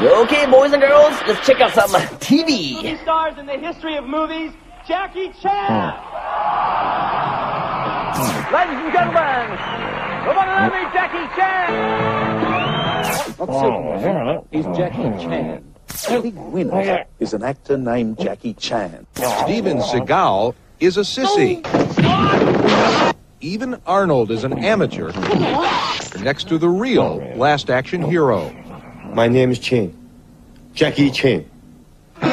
Okay, boys and girls, let's check out some TV. Movie stars in the history of movies, Jackie Chan. Ladies and gentlemen, the one and only Jackie Chan. He's Jackie Chan. The big winner is an actor named Jackie Chan. Steven Seagal is a sissy. Even Arnold is an amateur next to the real last action hero. My name is Chan. Jackie Chan. Here's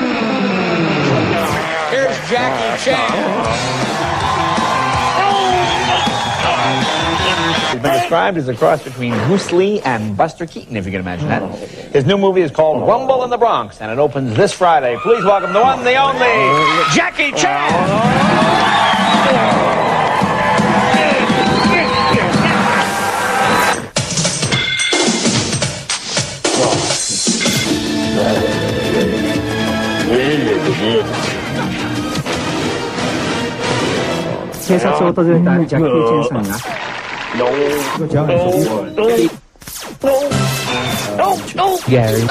Jackie Chan. He's been described as a cross between Bruce Lee and Buster Keaton, if you can imagine that. His new movie is called Rumble in the Bronx, and it opens this Friday. Please welcome the one, the only, Jackie Chan! Gary.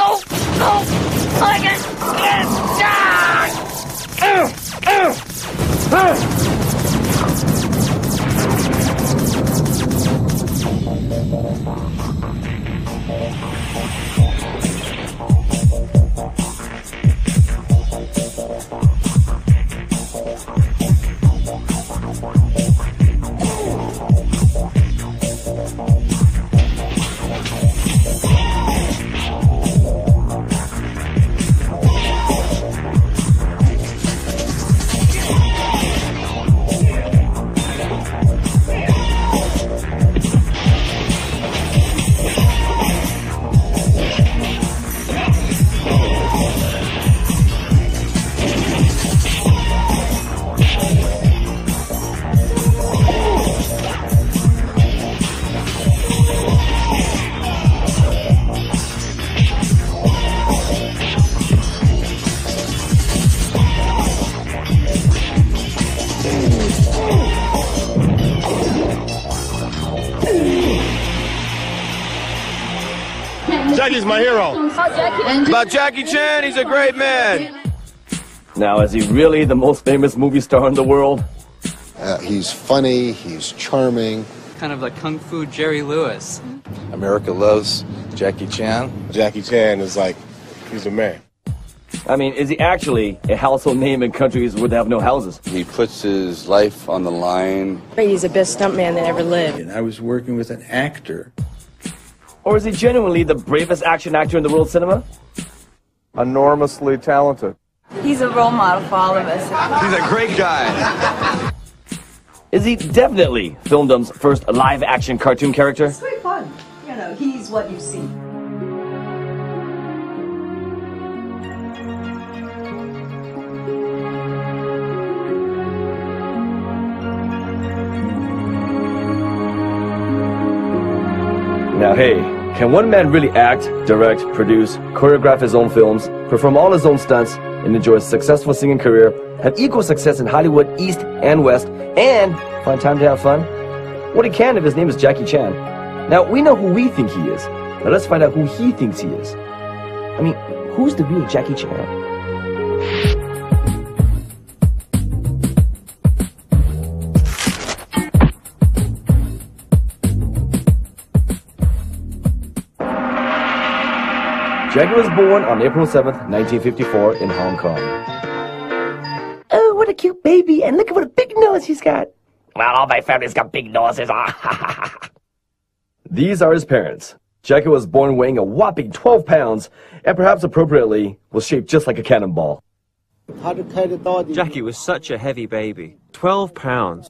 Jackie's my hero. About Jackie Chan, he's a great man. Now, is he really the most famous movie star in the world? He's funny, he's charming. Kind of like Kung Fu Jerry Lewis. America loves Jackie Chan. Jackie Chan is like, he's a man. I mean, is he actually a household name in countries where they have no houses? He puts his life on the line. He's the best stuntman that ever lived. And I was working with an actor. Or is he genuinely the bravest action actor in the world cinema? Enormously talented. He's a role model for all of us. He's a great guy. Is he definitely Filmdom's first live-action cartoon character? It's pretty fun. You know, he's what you see. Now, hey, can one man really act, direct, produce, choreograph his own films, perform all his own stunts, and enjoy a successful singing career, have equal success in Hollywood East and West, and find time to have fun? Well, he can if his name is Jackie Chan. Now, we know who we think he is. Now, let's find out who he thinks he is. I mean, who's the real Jackie Chan? Jackie was born on April 7th, 1954 in Hong Kong. Oh, what a cute baby, and look at what a big nose he's got. Well, all my family's got big noses. These are his parents. Jackie was born weighing a whopping 12 pounds, and perhaps appropriately, was shaped just like a cannonball. Jackie was such a heavy baby. 12 pounds.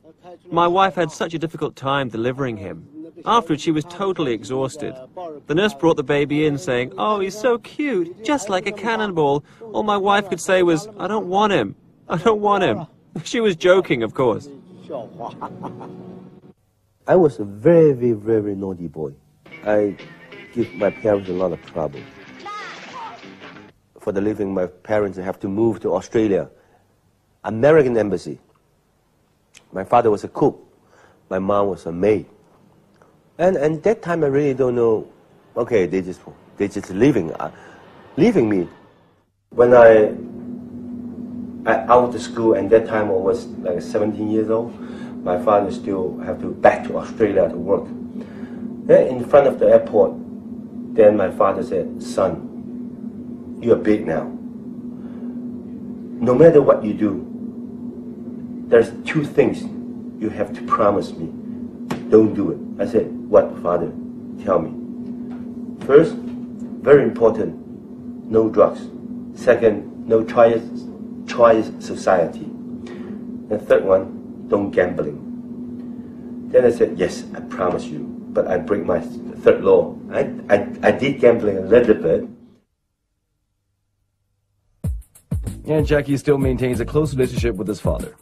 My wife had such a difficult time delivering him. Afterwards, she was totally exhausted. The nurse brought the baby in saying, "Oh, he's so cute, just like a cannonball." All my wife could say was, "I don't want him. I don't want him." She was joking, of course. I was a very, very naughty boy. I give my parents a lot of trouble. For the living, my parents have to move to Australia. American embassy. My father was a cook. My mom was a maid. And that time I really don't know. Okay, they just living. leaving me. When I out of the school, and that time I was like 17 years old, my father still have to back to Australia to work. Then in front of the airport, then my father said, "Son, you are big now. No matter what you do, there's two things you have to promise me. Don't do it." I said, "What, Father? Tell me." First, very important, no drugs. Second, no choice society. The third one, don't gambling. Then I said, "Yes, I promise you, but I break my third law." I did gambling a little bit. And Jackie still maintains a close relationship with his father.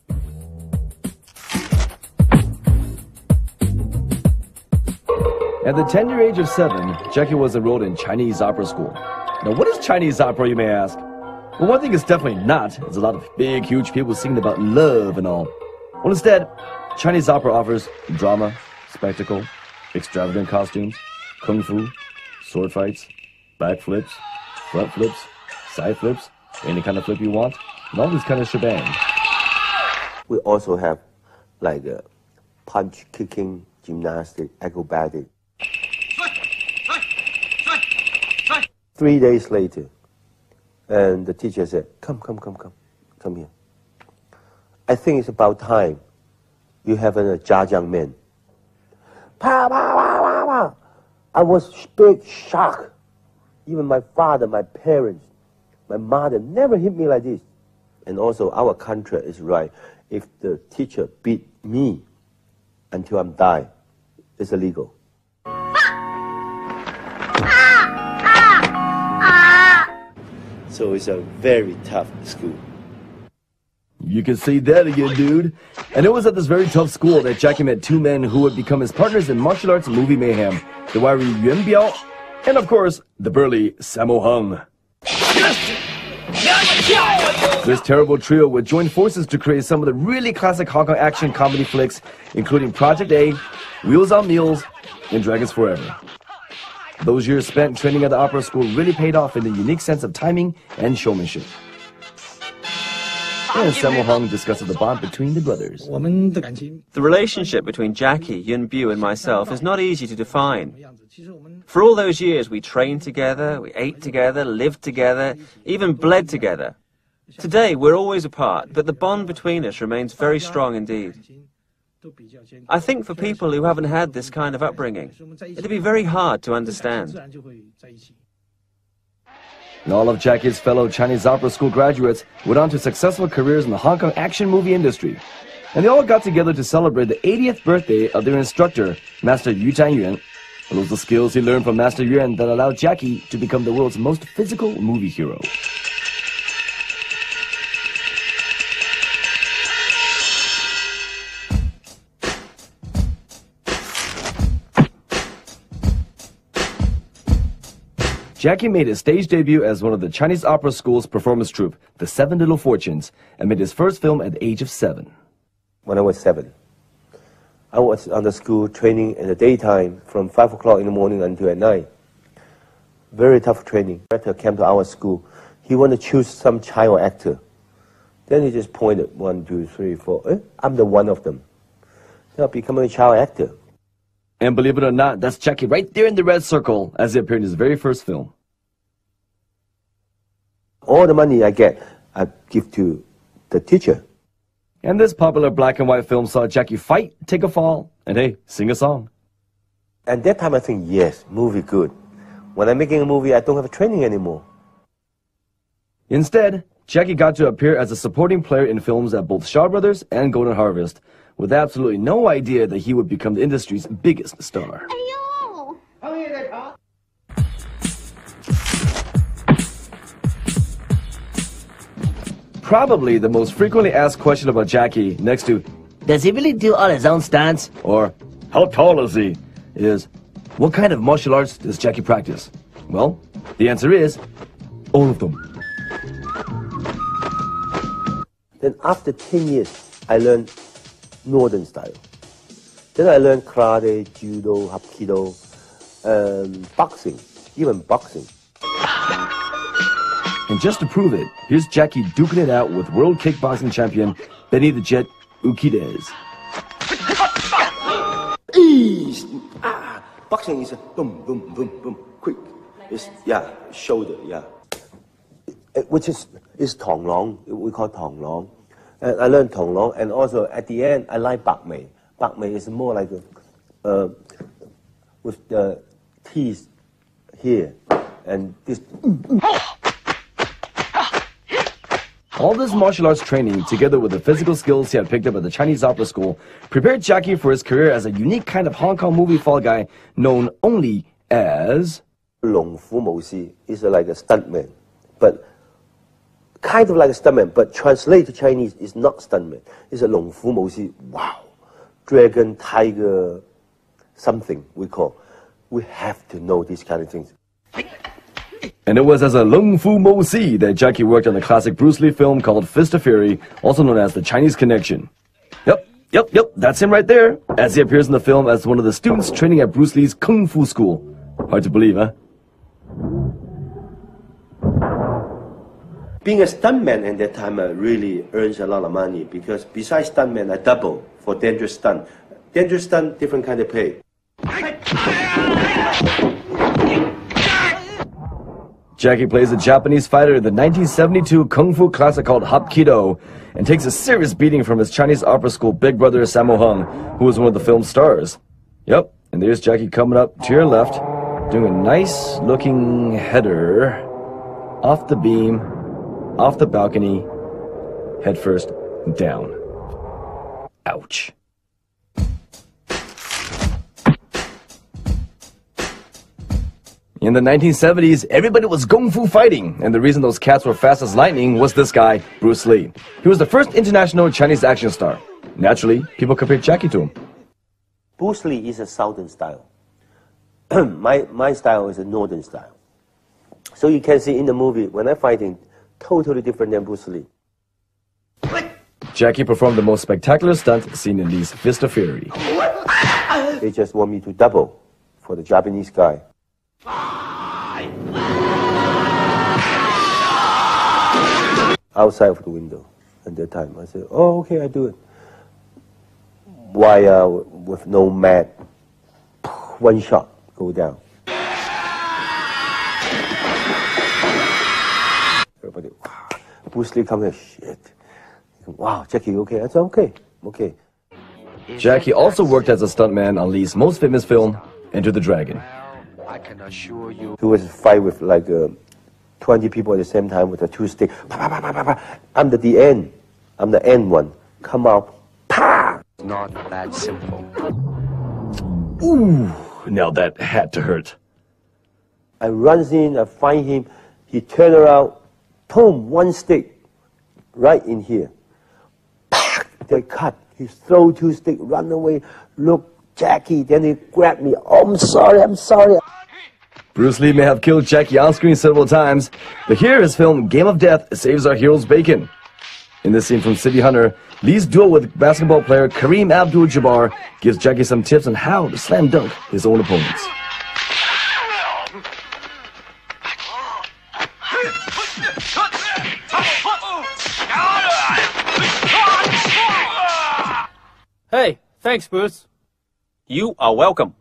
At the tender age of 7, Jackie was enrolled in Chinese opera school. Now, what is Chinese opera, you may ask? Well, one thing is definitely not. There's a lot of big, huge people singing about love and all. Well, instead, Chinese opera offers drama, spectacle, extravagant costumes, kung fu, sword fights, back flips, front flips, side flips, any kind of flip you want, and all this kind of shebang. We also have like a punch, kicking, gymnastic, acrobatic. 3 days later, and the teacher said, come here. I think it's about time you have a Zhajiang man. Pa, pa, pa, pa, pa. I was big shocked. Even my father, my parents, my mother never hit me like this. And also our country is right. If the teacher beat me until I'm die, it's illegal. So it's a very tough school. You can say that again, dude. And it was at this very tough school that Jackie met two men who would become his partners in martial arts movie mayhem. The wiry Yuan Biao, and of course, the burly Sammo Hung. This terrible trio would join forces to create some of the really classic Hong Kong action comedy flicks, including Project A, Wheels on Meals, and Dragons Forever. Those years spent training at the opera school really paid off in the unique sense of timing and showmanship. And Sammo Hung discusses the bond between the brothers. The relationship between Jackie, Yun Bu, and myself is not easy to define. For all those years, we trained together, we ate together, lived together, even bled together. Today, we're always apart, but the bond between us remains very strong indeed. I think for people who haven't had this kind of upbringing, it'd be very hard to understand. And all of Jackie's fellow Chinese opera school graduates went on to successful careers in the Hong Kong action movie industry. And they all got together to celebrate the 80th birthday of their instructor, Master Yu Zhanyuan. It was the skills he learned from Master Yuan that allowed Jackie to become the world's most physical movie hero. Jackie made his stage debut as one of the Chinese Opera School's performance troupe, the Seven Little Fortunes, and made his first film at the age of 7. When I was 7, I was on the school training in the daytime from 5 o'clock in the morning until at night. Very tough training. The director came to our school. He wanted to choose some child actor. Then he just pointed 1, 2, 3, 4. I'm the one of them. Now becoming a child actor. And believe it or not, that's Jackie right there in the red circle as he appeared in his very first film. All the money I get, I give to the teacher. And this popular black and white film saw Jackie fight, take a fall, and hey, sing a song. And that time I think, yes, movie good. When I'm making a movie, I don't have training anymore. Instead, Jackie got to appear as a supporting player in films at both Shaw Brothers and Golden Harvest, with absolutely no idea that he would become the industry's biggest star. Probably the most frequently asked question about Jackie, next to, does he really do all his own stunts? Or, how tall is he? Is, what kind of martial arts does Jackie practice? Well, the answer is, all of them. Then after 10 years, I learned Northern style. Then I learned karate, judo, hapkido, boxing, even boxing. And just to prove it, here's Jackie duking it out with world kickboxing champion Benny the Jet Urquidez. Boxing is a boom, boom, boom, boom, quick. It's, yeah, shoulder, yeah. Which is Tong Long, we call Tong Long. And I learned Tong Long, and also at the end, I like Bak Mei. Bak Mei is more like with the teeth here, and this. All this martial arts training, together with the physical skills he had picked up at the Chinese opera school, prepared Jackie for his career as a unique kind of Hong Kong movie fall guy known only as... Long Fu Mo Si is like a stuntman, but kind of like a stuntman, but translated to Chinese is not stuntman. It's a Long Fu Mo Si, wow, dragon, tiger, something we call. We have to know these kind of things. And it was as a Lung Fu Mo Si that Jackie worked on the classic Bruce Lee film called Fist of Fury, also known as The Chinese Connection. Yep, that's him right there, as he appears in the film as one of the students training at Bruce Lee's Kung Fu school. Hard to believe, huh? Being a stuntman at that time really earns a lot of money, because besides stuntman, I double for dangerous stunt. Dangerous stunt, different kind of pay. Jackie plays a Japanese fighter in the 1972 Kung Fu classic called Hapkido, and takes a serious beating from his Chinese opera school big brother Sammo Hung, who was one of the film's stars. Yep, and there's Jackie coming up to your left, doing a nice looking header off the beam, off the balcony, head first down. Ouch. In the 1970s, everybody was kung fu fighting, and the reason those cats were fast as lightning was this guy, Bruce Lee. He was the first international Chinese action star. Naturally, people compared Jackie to him. Bruce Lee is a southern style. my style is a northern style. So you can see in the movie, when I'm fighting, totally different than Bruce Lee. Jackie performed the most spectacular stunt seen in these Fist of Fury. They just want me to double for the Japanese guy. Outside of the window at that time. I said, oh, okay, I do it. Wire with no mat, one shot, go down. Everybody, wow. Bruce Lee come here, shit. Wow, Jackie, you okay? I said, okay, okay. Jackie also worked as a stuntman on Lee's most famous film, Enter the Dragon. I can assure you. He was a fight with like 20 people at the same time with a two stick. I'm the end. I'm the end one. Come out. Pa! Not that simple. Ooh, now that had to hurt. I runs in, I find him. He turn around. Boom, one stick. Right in here. They cut. He throw two stick, run away. Look, Jackie. Then he grabbed me. Oh, I'm sorry, I'm sorry. Bruce Lee may have killed Jackie on screen several times, but here his film Game of Death saves our hero's bacon. In this scene from City Hunter, Lee's duel with basketball player Kareem Abdul-Jabbar gives Jackie some tips on how to slam dunk his own opponents. Hey, thanks, Bruce. You are welcome.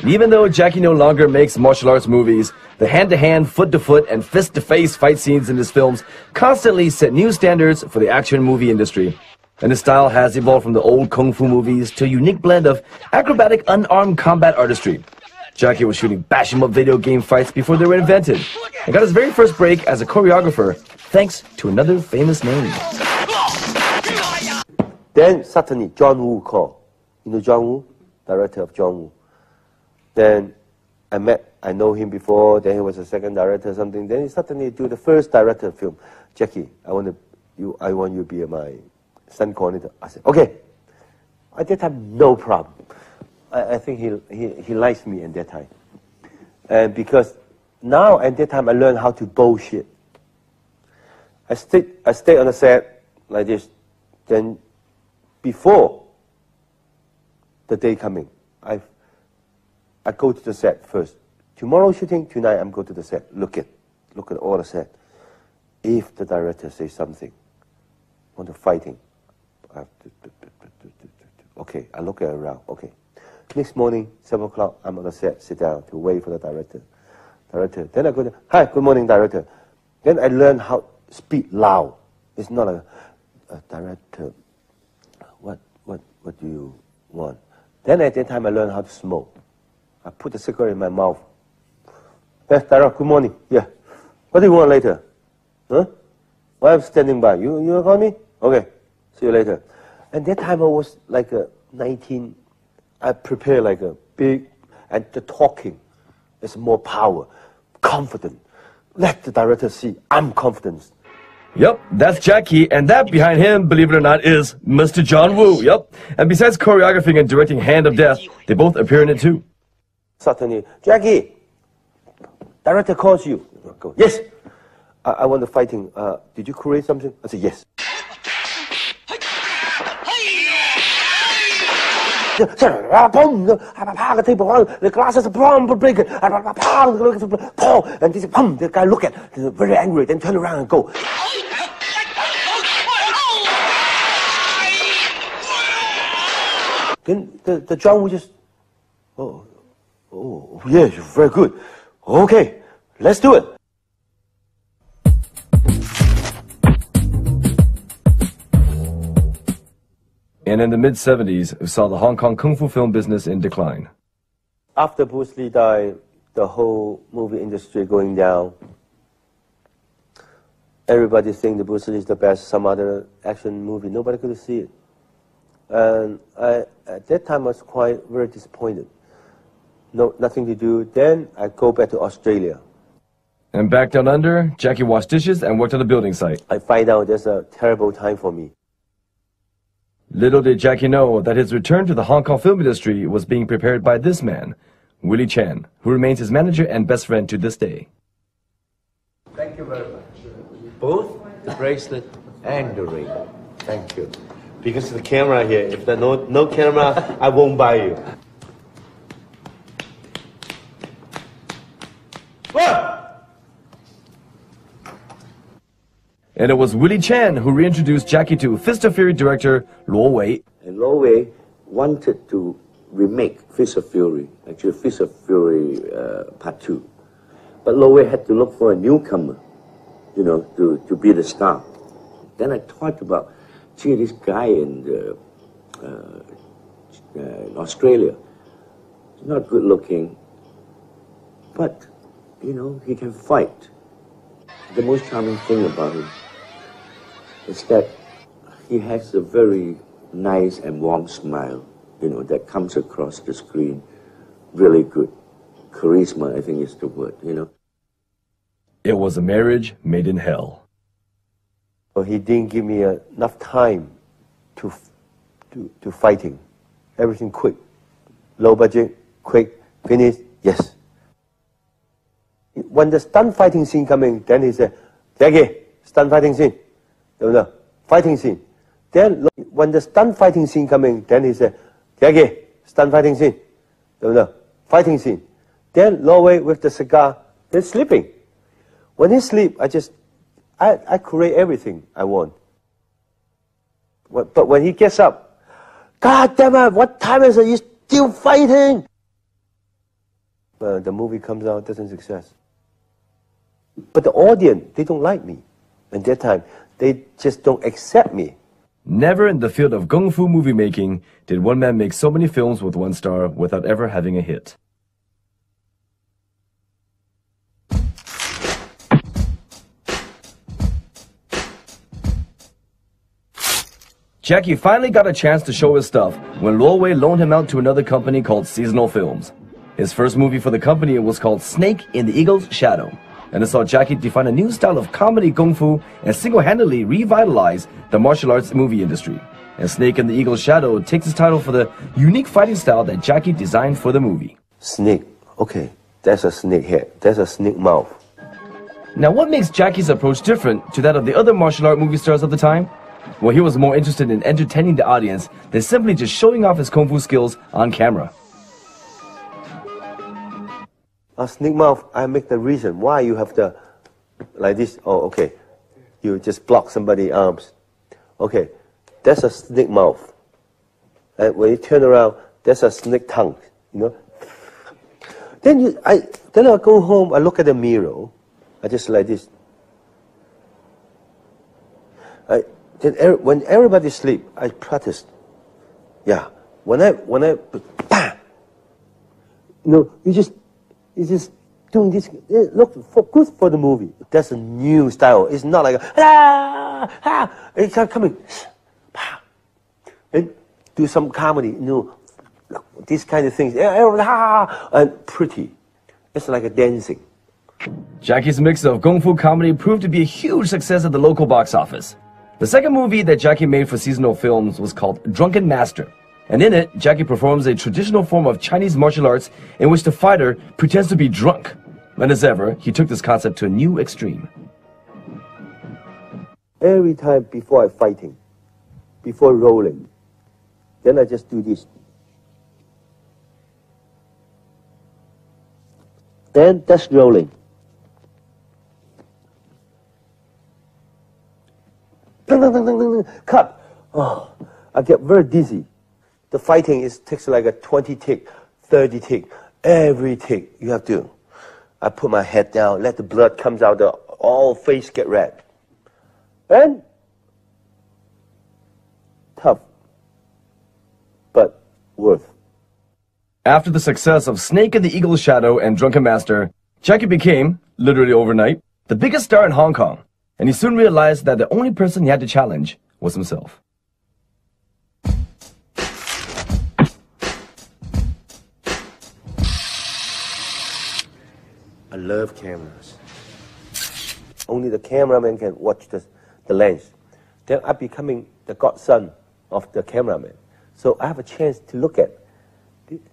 Even though Jackie no longer makes martial arts movies, the hand-to-hand, foot-to-foot, and fist-to-face fight scenes in his films constantly set new standards for the action movie industry. And his style has evolved from the old kung fu movies to a unique blend of acrobatic, unarmed combat artistry. Jackie was shooting bash-em-up video game fights before they were invented, and got his very first break as a choreographer thanks to another famous name. Then suddenly John Woo called. You know John Woo? Director of John Woo. Then I know him before, then he was a second director or something. Then he suddenly do the first director film. Jackie, I want you to be my stunt coordinator. I said, okay. At that time, no problem. I think he likes me at that time. And because now at that time I learned how to bullshit. I stay on the set like this. Then before the day coming. I go to the set first. Tomorrow shooting, tonight I'm going to the set. Look at all the set. If the director says something, want to fighting, okay, I look around, okay. Next morning, 7 o'clock, I'm on the set, sit down to wait for the director. Then I go to, hi, good morning, director. Then I learn how to speak loud. It's not a director, what do you want? Then at that time I learn how to smoke. I put the cigarette in my mouth. Yes, director, good morning, yeah. What do you want later? Huh? Well, I'm standing by. You call me? Okay, see you later. And that time I was like 19, I prepared like a big, and the talking is more power, confident. Let the director see I'm confident. Yep, that's Jackie, and that behind him, believe it or not, is Mr. John Woo. Yep, and besides choreographing and directing Hand of Death, they both appear in it too. Suddenly, Jackie, director calls you. Go, yes, I want the fighting. Did you create something? I said, yes. The glasses are breaking, and this the guy look at, very angry, then turn around and go. Then the John would just, oh, yes, very good. Okay, let's do it. And in the mid-70s, we saw the Hong Kong Kung Fu film business in decline. After Bruce Lee died, the whole movie industry going down. Everybody think the Bruce Lee is the best, some other action movie. Nobody could see it. And at that time, I was very disappointed. No, nothing to do. Then I go back to Australia. And back down under, Jackie washed dishes and worked on a building site. I find out there's a terrible time for me. Little did Jackie know that his return to the Hong Kong film industry was being prepared by this man, Willie Chan, who remains his manager and best friend to this day. Thank you very much. Both the bracelet and the ring. Thank you. Because of the camera here, if there's no camera, I won't buy you. And it was Willie Chan who reintroduced Jackie to Fist of Fury director Luo Wei. And Luo Wei wanted to remake Fist of Fury, actually Fist of Fury Part 2. But Luo Wei had to look for a newcomer, you know, to be the star. Then I thought about, gee, this guy in Australia, he's not good looking, but, you know, he can fight. The most charming thing about him is that he has a very nice and warm smile, you know, that comes across the screen really good. Charisma, I think is the word, you know. It was a marriage made in hell. Well, he didn't give me enough time to fighting. Everything quick. Low budget, quick, finish, yes. When the stunt fighting scene coming, then he said, Jackie, stunt fighting scene. No, fighting scene. Then when the stunt fighting scene coming, then he said, Jackie, stunt fighting scene. No, fighting scene. Then Luo Wei with the cigar, they're sleeping. When he sleep, I create everything I want. But when he gets up, God damn it, what time is it? You're still fighting. The movie comes out, doesn't success. But the audience, they don't like me. At that time, they just don't accept me. Never in the field of kung fu movie making did one man make so many films with one star without ever having a hit. Jackie finally got a chance to show his stuff when Luo Wei loaned him out to another company called Seasonal Films. His first movie for the company was called Snake in the Eagle's Shadow, and it saw Jackie define a new style of comedy kung fu and single-handedly revitalize the martial arts movie industry. And Snake in the Eagle's Shadow takes its title for the unique fighting style that Jackie designed for the movie. Snake, okay, that's a snake head, that's a snake mouth. Now what makes Jackie's approach different to that of the other martial art movie stars of the time? Well, he was more interested in entertaining the audience than simply just showing off his kung fu skills on camera. A snake mouth, I make the reason why you have the, like this. Oh, okay. You just block somebody's arms. Okay, that's a snake mouth. And when you turn around, that's a snake tongue, you know. Then I go home, I look at the mirror, I just like this. When everybody sleep, I practice. Yeah, when I, bam! You know, you just doing this. Look good for the movie. That's a new style. It's not like it's not coming. And do some comedy. You know, these kind of things. And pretty. It's like a dancing. Jackie's mix of kung fu comedy proved to be a huge success at the local box office. The second movie that Jackie made for seasonal films was called Drunken Master. And in it, Jackie performs a traditional form of Chinese martial arts in which the fighter pretends to be drunk. And as ever, he took this concept to a new extreme. Every time before I fighting, before rolling, then I just do this. Then that's rolling. Cut. Oh, I get very dizzy. The fighting takes like a 20 tick, 30 tick. Every tick you have to. I put my head down, let the blood comes out, all face get red. And tough, but worth. After the success of Snake and the Eagle's Shadow and Drunken Master, Jackie became, literally overnight, the biggest star in Hong Kong. And he soon realized that the only person he had to challenge was himself. I love cameras. Only the cameraman can watch the lens. Then I'm becoming the godson of the cameraman. So I have a chance to look at.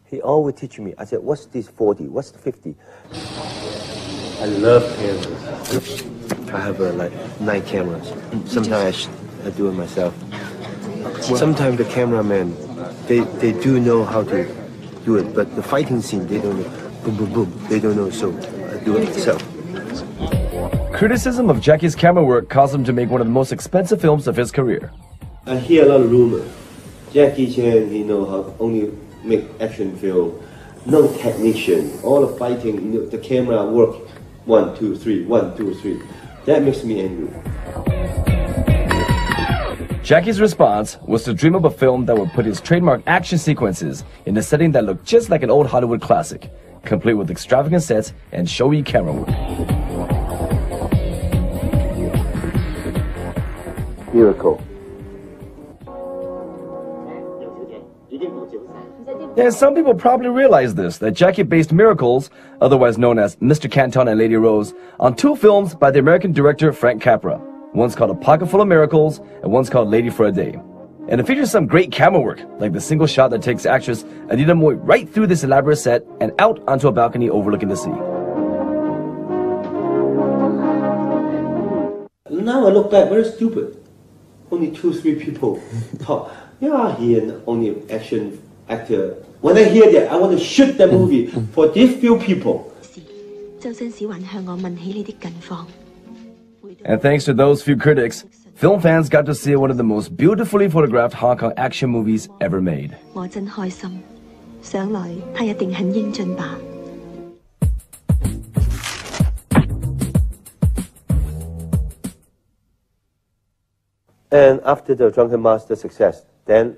He always teach me. I said, what's this 40? What's the 50? I love cameras. I have like 9 cameras. Sometimes I do it myself. Sometimes the cameraman, they do know how to do it, but the fighting scene, they don't know. Boom, boom, boom. They don't know, so I do it myself. Criticism of Jackie's camera work caused him to make one of the most expensive films of his career. I hear a lot of rumors. Jackie Chan, he know how only make action film, no technician. All the fighting, you know, the camera work 1, 2, 3, 1, 2, 3. That makes me angry. Jackie's response was to dream up a film that would put his trademark action sequences in a setting that looked just like an old Hollywood classic, complete with extravagant sets and showy camera work. Miracle. And some people probably realize this, that Jackie based Miracles, otherwise known as Mr. Canton and Lady Rose, on 2 films by the American director Frank Capra. One's called A Pocket Full of Miracles, and one's called Lady for a Day. And it features some great camera work, like the single shot that takes actress Anita Moy right through this elaborate set and out onto a balcony overlooking the sea. Now I look back, very stupid. Only 2, 3 people talk. Yeah, he and only action actor. When I hear that, I want to shoot the movie for these few people. And thanks to those few critics, film fans got to see one of the most beautifully photographed Hong Kong action movies ever made. And after the Drunken Master success, then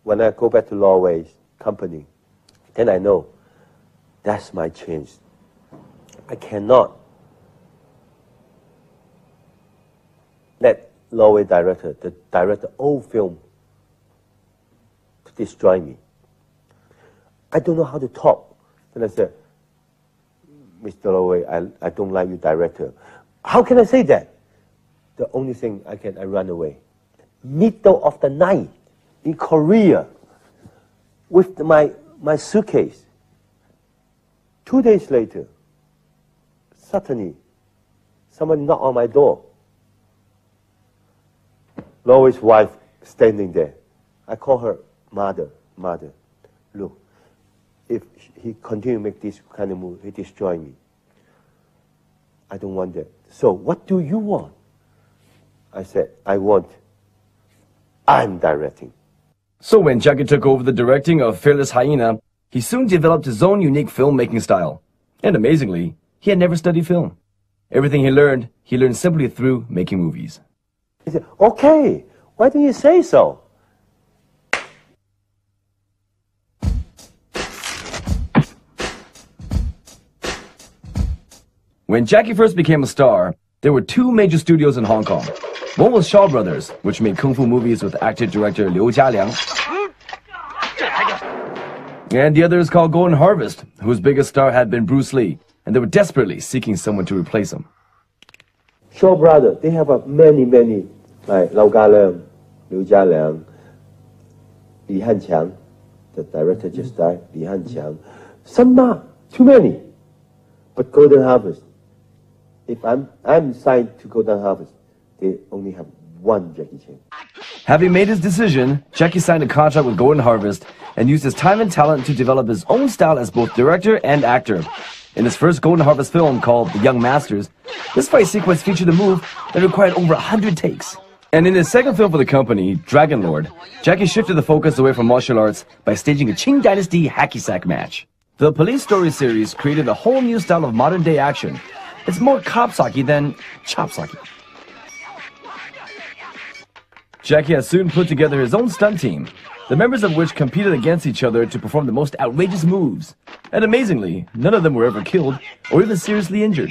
when I go back to Norway's company, then I know that's my chance. I cannot let Norway director, the director old film, to destroy me. I don't know how to talk. Then I said, Mr. Norway, I don't like you, director. How can I say that? The only thing I run away. Middle of the night in Korea with my suitcase. 2 days later, suddenly, someone knocked on my door. Lois' wife standing there. I call her mother. Mother, look, if he continue to make this kind of move, he destroy me. I don't want that. So what do you want? I said, I'm directing. So when Jackie took over the directing of Fearless Hyena, he soon developed his own unique filmmaking style. And amazingly, he had never studied film. Everything he learned simply through making movies. He said, okay, why don't you say so? When Jackie first became a star, there were two major studios in Hong Kong. One was Shaw Brothers, which made kung fu movies with actor-director Liu Jialiang. And the other is called Golden Harvest, whose biggest star had been Bruce Lee, and they were desperately seeking someone to replace him. Shaw Brothers, they have many, like Lau Ga-leung, Liu Jialiang, Li Hanqiang, the director just died, Li Hanqiang. Some not, too many. But Golden Harvest, if I'm signed to Golden Harvest, they only have one Jackie Chan. Having made his decision, Jackie signed a contract with Golden Harvest and used his time and talent to develop his own style as both director and actor. In his first Golden Harvest film called The Young Masters, this fight sequence featured a move that required over 100 takes. And in his second film for the company, Dragon Lord, Jackie shifted the focus away from martial arts by staging a Qing Dynasty hacky sack match. The Police Story series created a whole new style of modern-day action. It's more cop-socky than chop-socky. Jackie has soon put together his own stunt team, the members of which competed against each other to perform the most outrageous moves. And amazingly, none of them were ever killed or even seriously injured.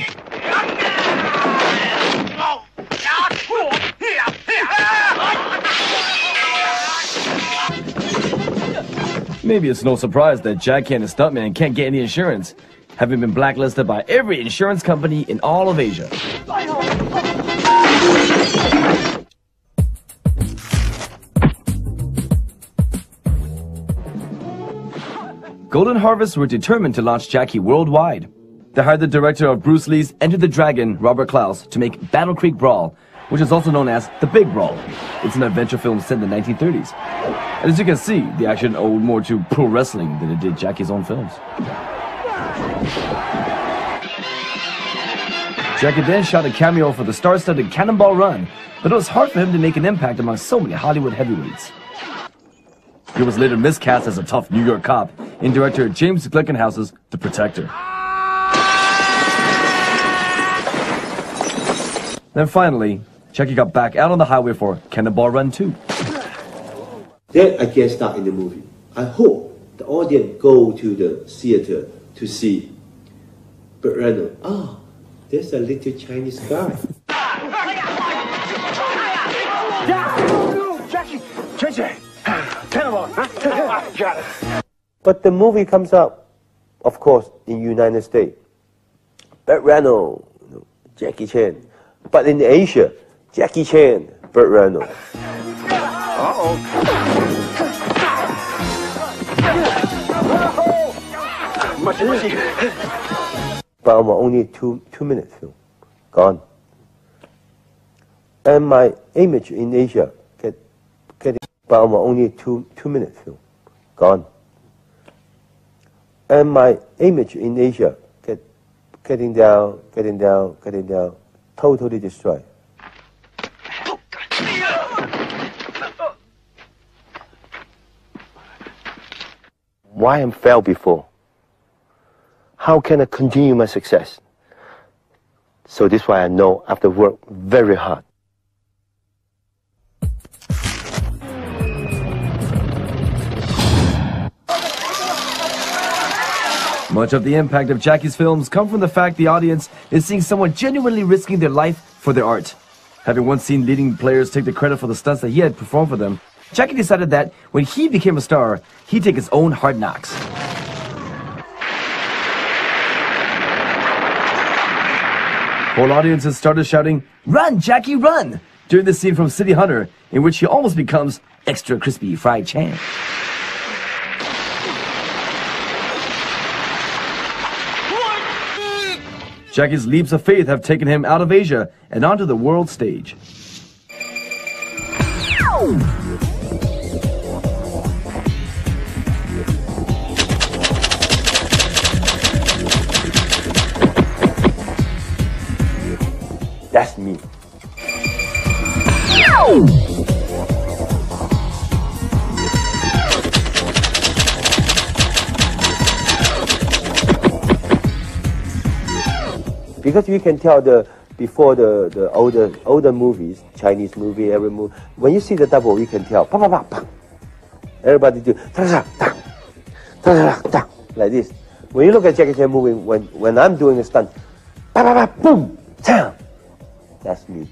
Maybe it's no surprise that Jackie and his stuntman can't get any insurance, having been blacklisted by every insurance company in all of Asia. Golden Harvest were determined to launch Jackie worldwide. They hired the director of Bruce Lee's Enter the Dragon, Robert Klaus, to make Battle Creek Brawl, which is also known as The Big Brawl. It's an adventure film set in the 1930s. And as you can see, the action owed more to pro wrestling than it did Jackie's own films. Jackie then shot a cameo for the star-studded Cannonball Run, but it was hard for him to make an impact among so many Hollywood heavyweights. He was later miscast as a tough New York cop in director James Glickenhaus's The Protector. Then finally, Jackie got back out on the highway for Cannonball Run 2. Then I get started in the movie. I hope the audience go to the theater to see Burt Reynolds. Ah, there's a little Chinese guy. Jackie! JJ! Cannonball! Got it. But the movie comes out, of course, in United States. Burt Reynolds, Jackie Chan. But in Asia, Jackie Chan, Burt Reynolds. But I'm only two-minute film, gone. And my image in Asia getting. But I'm only two-minute film, gone. And my image in Asia getting down, totally destroyed. Why I failed before? How can I continue my success? So this is why I know I have to work very hard. Much of the impact of Jackie's films come from the fact the audience is seeing someone genuinely risking their life for their art. Having once seen leading players take the credit for the stunts that he had performed for them, Jackie decided that when he became a star, he'd take his own hard knocks. Whole audiences started shouting, "Run, Jackie, run!" during the scene from City Hunter, in which he almost becomes extra crispy fried Chan. Jackie's leaps of faith have taken him out of Asia and onto the world stage. because you can tell before the older movies, Chinese movie, every movie, when you see the double, you can tell. Pa, pa, pa, pa. Everybody do like this. When you look at Jackie Chan movie, when I'm doing a stunt, pa, pa, pa, boom, down. That's me.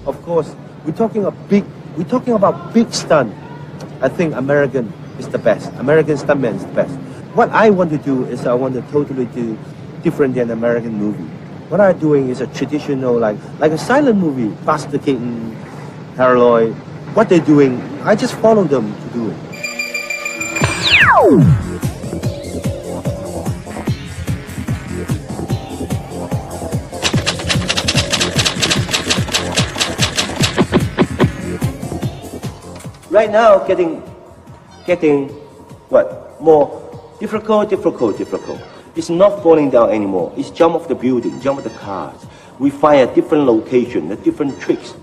Of course, we're talking about big stunt. I think American is the best. American stuntman is the best. What I want to do is I want to totally do different than American movie. What I'm doing is a traditional, like a silent movie, Buster Keaton, Harold. What they're doing, I just follow them to do it. Right now, getting what? More difficult. It's not falling down anymore. It's jump off the building, jump off the cars. We find a different location, a different tricks.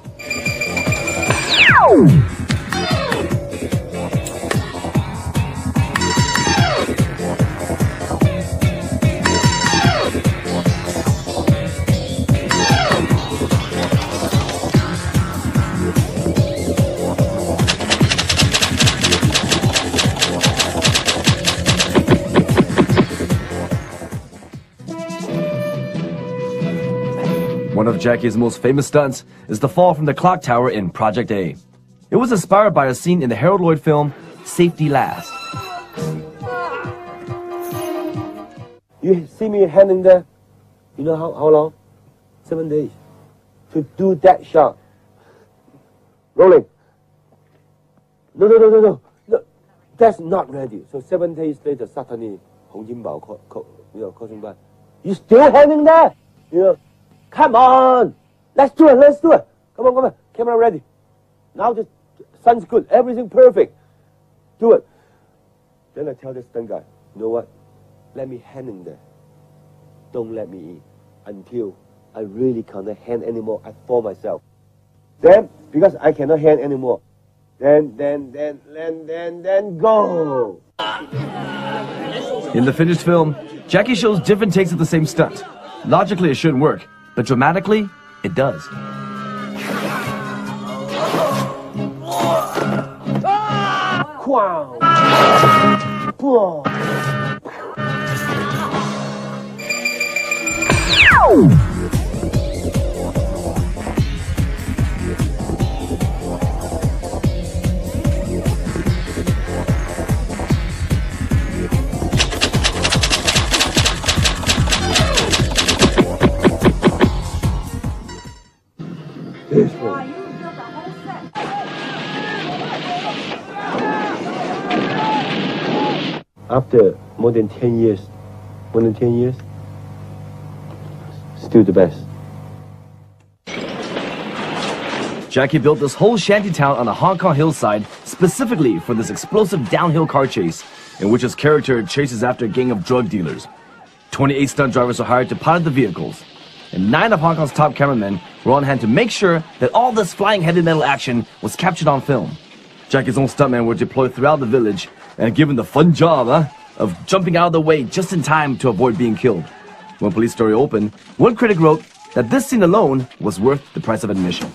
One of Jackie's most famous stunts is the fall from the clock tower in Project A. It was inspired by a scene in the Harold Lloyd film, Safety Last. You see me hanging there, you know how long? 7 days. To do that shot. Rolling. No. That's not ready. So 7 days later, suddenly, Hong Jinbao calling back. You still hanging there? You know, come on, let's do it. Come on, camera ready. Now the sun's good, everything perfect. Do it. Then I tell the stunt guy, you know what? Let me hang in there. Don't let me in until I really cannot hand anymore. I fall myself. Then, because I cannot hand anymore, then go. In the finished film, Jackie shows different takes of the same stunt. Logically, it shouldn't work, but dramatically, it does. Wow. After more than 10 years, still the best. Jackie built this whole shantytown on a Hong Kong hillside specifically for this explosive downhill car chase, in which his character chases after a gang of drug dealers. 28 stunt drivers were hired to pilot the vehicles, and 9 of Hong Kong's top cameramen were on hand to make sure that all this flying heavy metal action was captured on film. Jackie's own stuntmen were deployed throughout the village and given the fun job of jumping out of the way just in time to avoid being killed. When Police Story opened, one critic wrote that this scene alone was worth the price of admission.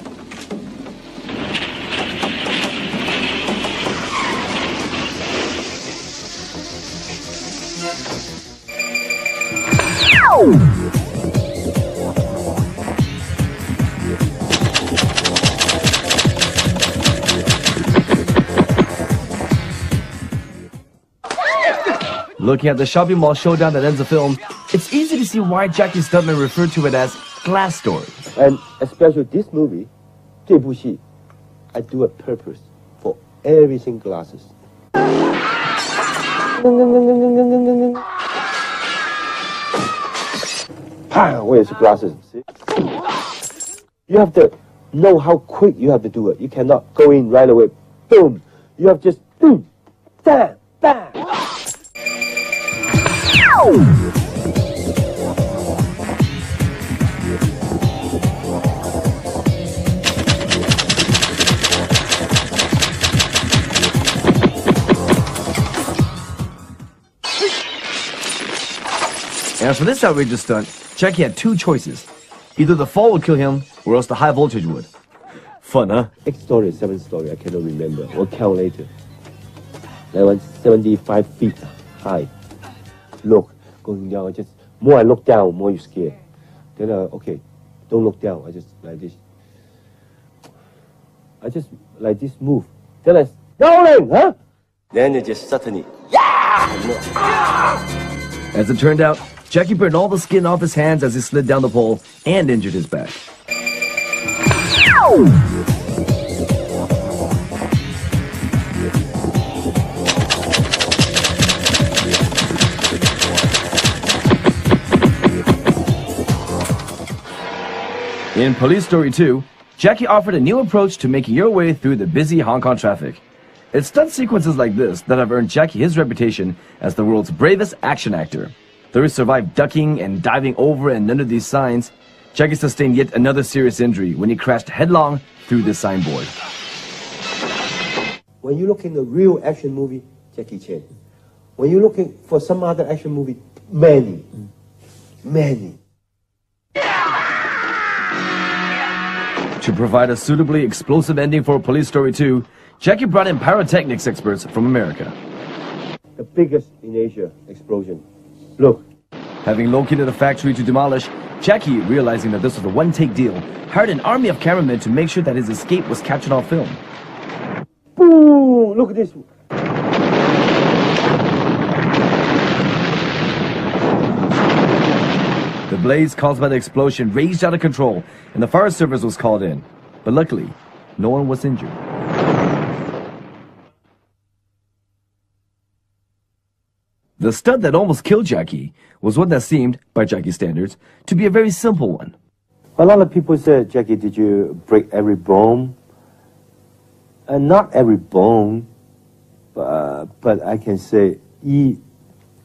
Looking at the shopping mall showdown that ends the film, it's easy to see why Jackie stuntmen referred to it as Glass Story. And especially this movie, 这部戏, I do a purpose for everything glasses. Where's the glasses? See? You have to know how quick you have to do it. You cannot go in right away. Boom. You have just boom, bam, bam. And for this outrageous stunt, Jackie had two choices. Either the fall would kill him, or else the high voltage would. Fun, huh? 8 story, 7 story, I cannot remember. We'll count later. That was 75 feet high. Look, going down, more I look down, more you scared. Then, okay, don't look down, I just like this. I just like this move. Then I, Nolan, huh? Then it just suddenly, As it turned out, Jackie burned all the skin off his hands as he slid down the pole and injured his back. In Police Story 2, Jackie offered a new approach to making your way through the busy Hong Kong traffic. It's stunt sequences like this that have earned Jackie his reputation as the world's bravest action actor. Though he survived ducking and diving over and under these signs, Jackie sustained yet another serious injury when he crashed headlong through this signboard. When you're looking at a real action movie, Jackie Chan. When you're looking for some other action movie, many. To provide a suitably explosive ending for Police Story 2, Jackie brought in pyrotechnics experts from America. The biggest in Asia explosion. Look. Having located a factory to demolish, Jackie, realizing that this was a one-take deal, hired an army of cameramen to make sure that his escape was captured on film. Boom! Look at this. The blaze caused by the explosion raged out of control, and the fire service was called in. But luckily, no one was injured. The stunt that almost killed Jackie was one that seemed, by Jackie's standards, to be a very simple one. A lot of people said, Jackie, did you break every bone? Not every bone, but I can say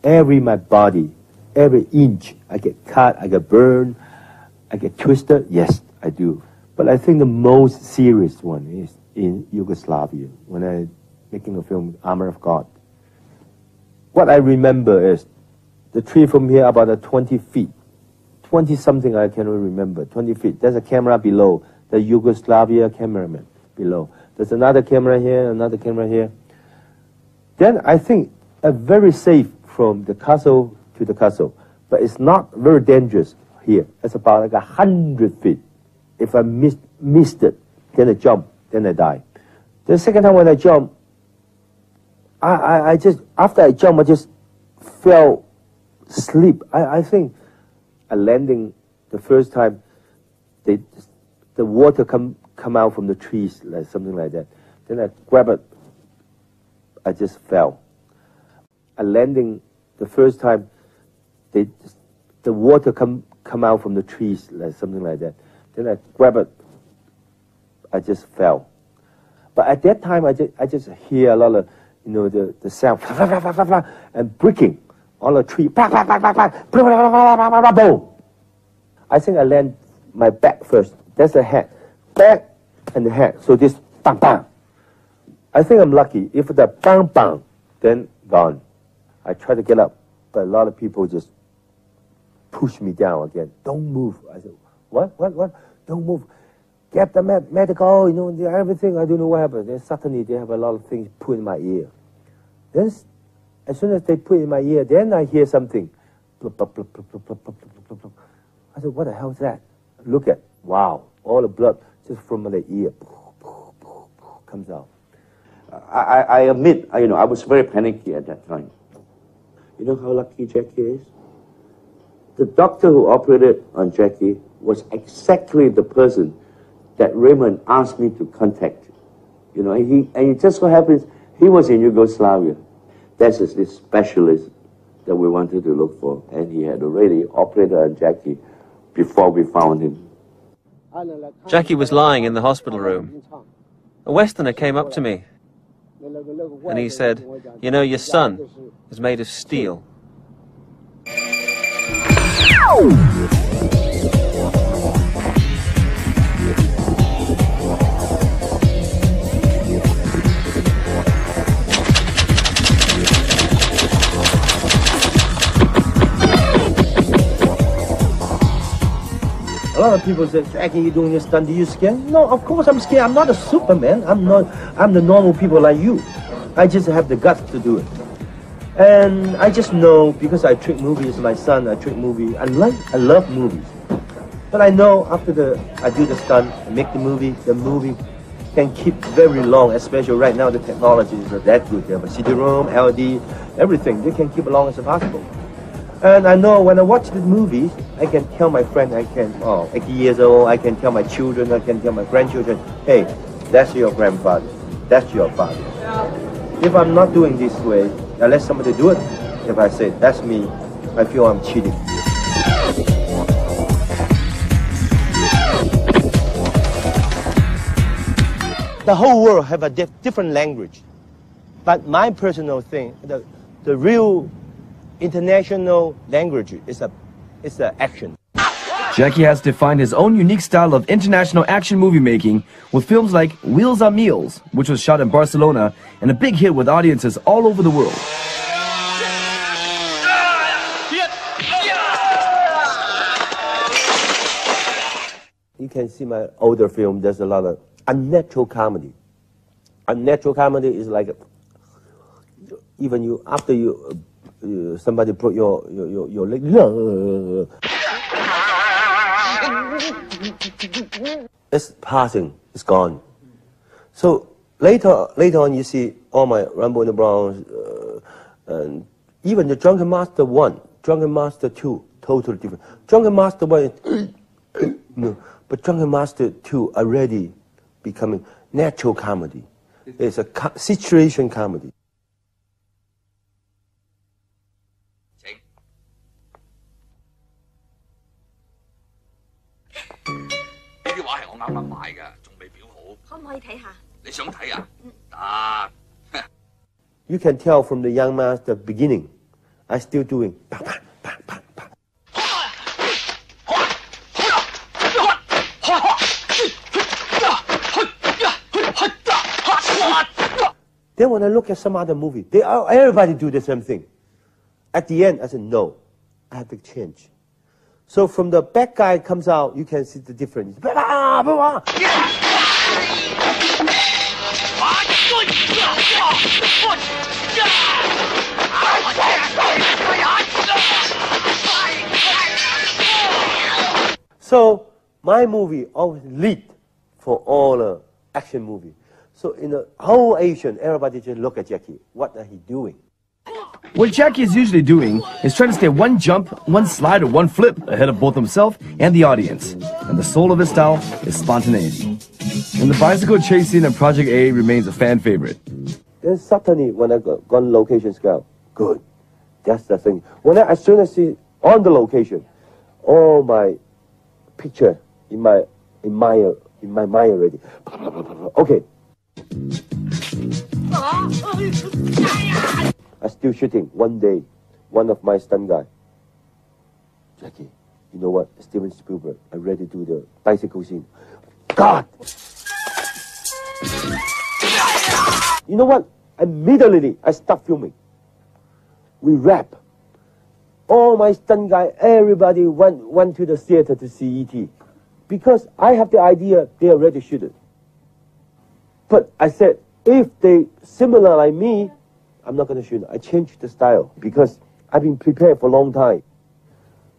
every my body, every inch, I get cut, I get burned, I get twisted. Yes, I do. But I think the most serious one is in Yugoslavia, when I making a film, Armor of God. What I remember is the tree from here about 20 feet. 20-something, I cannot remember, 20 feet. There's a camera below, the Yugoslavia cameraman below. There's another camera here, another camera here. Then I think very safe from the castle to the castle, but it's not very dangerous here. It's about like 100 feet. If I missed it, then I jump, then I die. The second time when I jump, I just, after I jump, I just fell asleep. I think I landing the first time, the water come out from the trees, like something like that. Then I grab it, I just fell. I landing the first time, the water come out from the trees, like something like that. Then I grab it, I just fell. But at that time, I just hear a lot of, you know, the sound, and breaking on a tree, boom. I think I land my back first. That's the head, back and the head. So this bang bang. I think I'm lucky. If the bang bang, then gone. I try to get up, but a lot of people just push me down again. Don't move. I said, what? Don't move. Get the medical, you know, everything. I don't know what happened. Then suddenly they have a lot of things put in my ear. Then, as soon as they put in my ear, then I hear something. Plup, plup, plup, plup, plup, plup, plup, plup, plup. I said, what the hell is that? Look at, wow, all the blood just from the ear comes out. I admit, I was very panicky at that time. You know how lucky Jackie is? The doctor who operated on Jackie was exactly the person that Raymond asked me to contact. You know, and it just so happens he was in Yugoslavia. That's this specialist that we wanted to look for, and he had already operated on Jackie before we found him. Jackie was lying in the hospital room. A Westerner came up to me, and he said, "You know, your son is made of steel." lot of people say, Jackie, you doing this stunt, do you scared? No, of course I'm scared. I'm not a Superman. I'm the normal people like you. I just have the guts to do it. And I just know, because I treat movies, my son, I treat movies, I love movies. But I know after I do the stunt, I make the movie can keep very long, especially right now the technology is not that good. They have a CD-ROM, LD, everything. They can keep as long as possible. And I know when I watch the movies, I can tell my friend, 80 years old, I can tell my children, I can tell my grandchildren, hey, that's your grandfather, that's your father. If I'm not doing this way, I let somebody do it. If I say, that's me, I feel I'm cheating. The whole world have a different language. But my personal thing, the real international language is the action. Jackie has defined his own unique style of international action movie making with films like Wheels on Meals, which was shot in Barcelona and a big hit with audiences all over the world. You can see my older film, there's a lot of unnatural comedy. Unnatural comedy is like, even you, after you, somebody broke your leg, it's passing, it's gone. So later on you see all my Rumble in the Bronx, and even the Drunken Master 1, Drunken Master 2, totally different. Drunken Master 1 is, no, but Drunken Master 2 already becoming natural comedy. It's a situation comedy. You can tell from the young master beginning, I still doing. Then when I look at some other movie, everybody do the same thing. At the end, I said, no, I have to change. So from the bad guy comes out, you can see the difference. So my movie always lead for all the action movie. So in the whole Asian, everybody just look at Jackie. What are he doing? What Jackie is usually doing is trying to stay one jump, one slide, or one flip ahead of both himself and the audience. And the soul of his style is spontaneity. And the bicycle chase scene in Project A remains a fan favorite. Then suddenly, when I go on location scout, good. That's the thing. As soon as I see on the location, all my picture in my mind already. Okay. I'm still shooting. One day, one of my stunt guy, Jackie, you know what? Steven Spielberg, I ready to do the bicycle scene. God! You know what? Immediately, I start filming. We wrap. All my stunt guy, everybody went to the theater to see E.T. Because I have the idea, they already shoot it. But I said, if they similar like me, I'm not going to shoot it. I changed the style because I've been prepared for a long time.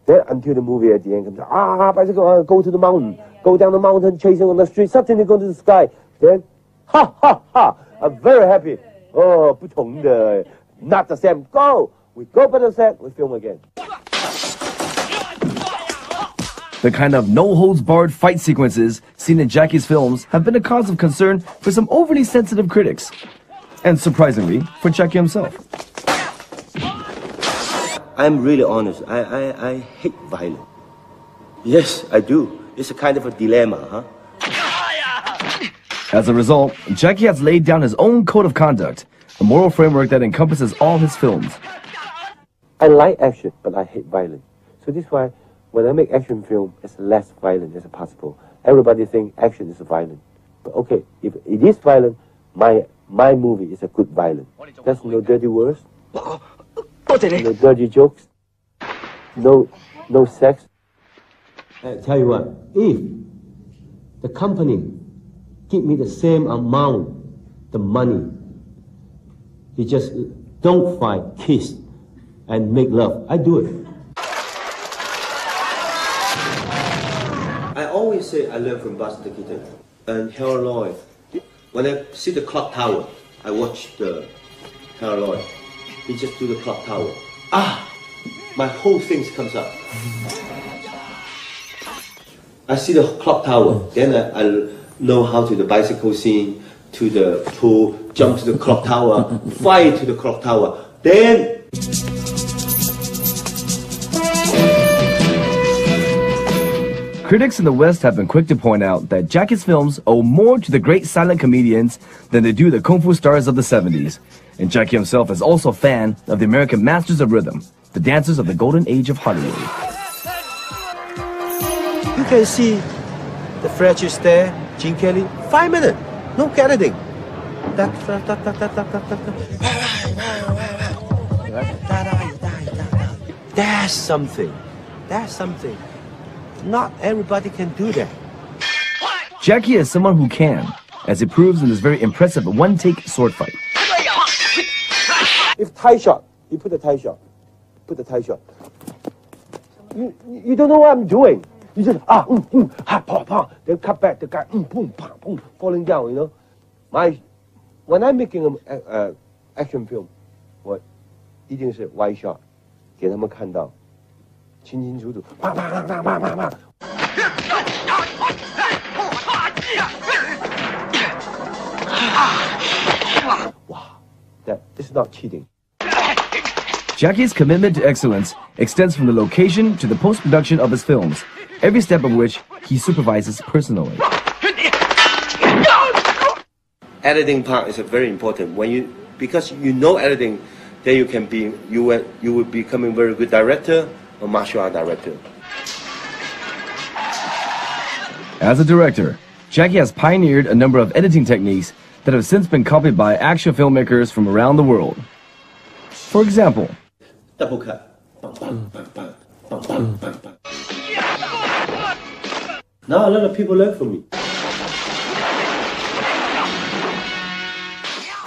Then until the movie at the end comes, bicycle, go to the mountain, go down the mountain, chasing on the street, suddenly go to the sky. Then, I'm very happy. Oh, 不同的, not the same. Go! We go by the set, we film again. The kind of no-holds-barred fight sequences seen in Jackie's films have been a cause of concern for some overly sensitive critics. And surprisingly, for Jackie himself. I'm really honest. I hate violence. Yes, I do. It's a kind of a dilemma, huh? As a result, Jackie has laid down his own code of conduct, a moral framework that encompasses all his films. I like action, but I hate violence. So this is why when I make action film, it's less violent as possible. Everybody think action is violent. But okay, if it is violent, my movie is a good violence. There's no dirty words, no dirty jokes, no sex, I tell you what, if the company give me the same amount, the money, you just don't fight, kiss, and make love. I do it. I always say I learn from Buster Keaton and Harold Lloyd. When I see the clock tower, I watch the Harold Lloyd. He just do the clock tower. My whole thing comes up. I see the clock tower, then I know how to the bicycle scene, to the pool, jump to the clock tower, fly to the clock tower, then... Critics in the West have been quick to point out that Jackie's films owe more to the great silent comedians than they do the kung fu stars of the 70s. And Jackie himself is also a fan of the American masters of rhythm, the dancers of the golden age of Hollywood. You can see the Fletcher stare, Gene Kelly, 5 minutes, no editing. That's something. That's something. Not everybody can do that. Jackie is someone who can, as he proves in this very impressive one-take sword fight. If tie shot, you put the tie shot. Put the tie shot. You don't know what I'm doing. You just then cut back. The guy boom, boom, falling down. You know, when I'm making an action film, what 一定是 wide shot， 给他们看到，清清楚楚，啪啪啪啪啪啪啪。Wow, that is not cheating. Jackie's commitment to excellence extends from the location to the post-production of his films, every step of which he supervises personally. Editing part is very important. Because you know editing, then you will become a very good director or martial art director. As a director, Jackie has pioneered a number of editing techniques that have since been copied by action filmmakers from around the world. For example, double cut. Bang, bang, bang, bang, bang, bang, bang, bang. Now a lot of people learn from me.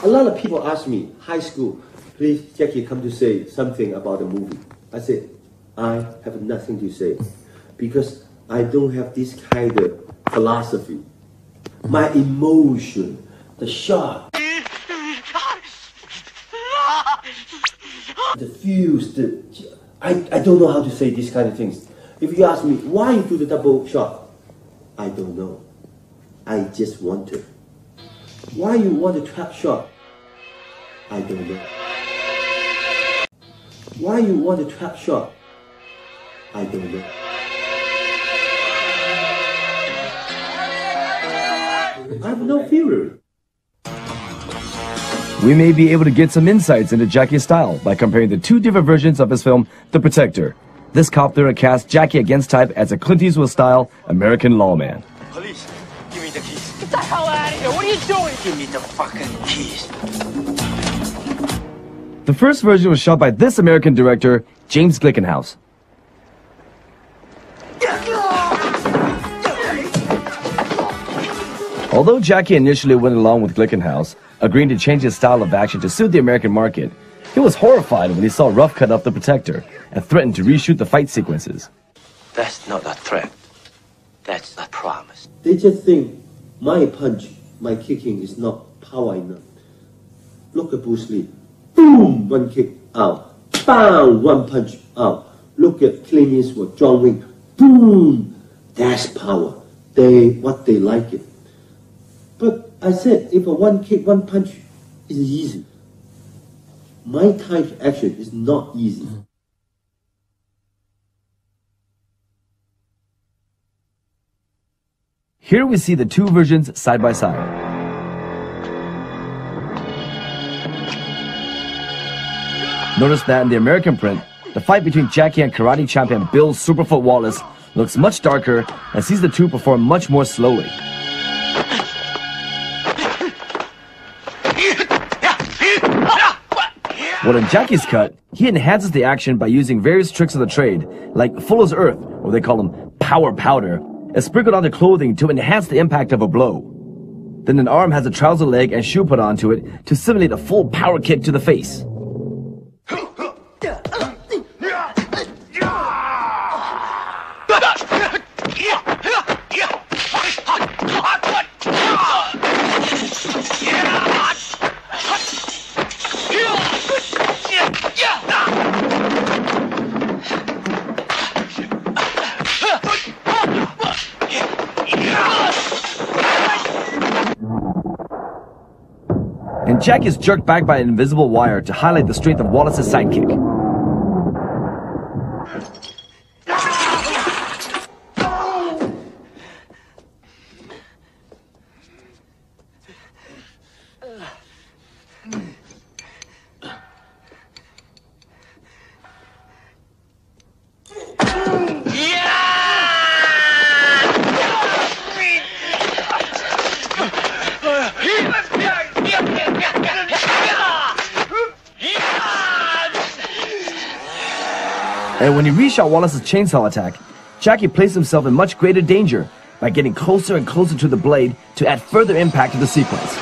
A lot of people ask me, high school, please, Jackie, come to say something about the movie. I said, I have nothing to say because I don't have this kind of philosophy. My emotion, the shot, the fuse, I don't know how to say these kind of things. If you ask me, why you do the double shot? I don't know. I just want to. Why you want a trap shot? I don't know. Why you want a trap shot? I don't know. I have no theory. We may be able to get some insights into Jackie's style by comparing the two different versions of his film, The Protector. This cop thriller casts Jackie against type as a Clint Eastwood-style American lawman. Police, give me the keys. Get the hell out of here! What are you doing? Give me the fucking keys. The first version was shot by this American director, James Glickenhaus. Although Jackie initially went along with Glickenhaus, agreeing to change his style of action to suit the American market, he was horrified when he saw a rough cut of The Protector and threatened to reshoot the fight sequences. That's not a threat. That's a promise. They just think my punch, my kicking is not power enough. Look at Bruce Lee. Boom! One kick out. Bam! One punch out. Look at Clint Eastwood, John Wick. Boom! That's power. They like it. But I said, if a one kick, one punch is easy, my type of action is not easy. Here we see the two versions side by side. Notice that in the American print, the fight between Jackie and karate champion Bill Superfoot Wallace looks much darker and sees the two perform much more slowly. But in Jackie's cut, he enhances the action by using various tricks of the trade, like Fuller's Earth, or they call them power powder is sprinkled onto clothing to enhance the impact of a blow. Then an arm has a trouser leg and shoe put onto it to simulate a full power kick to the face. And Jack is jerked back by an invisible wire to highlight the strength of Wallace's sidekick. And when he reshot Wallace's chainsaw attack, Jackie placed himself in much greater danger by getting closer and closer to the blade to add further impact to the sequence.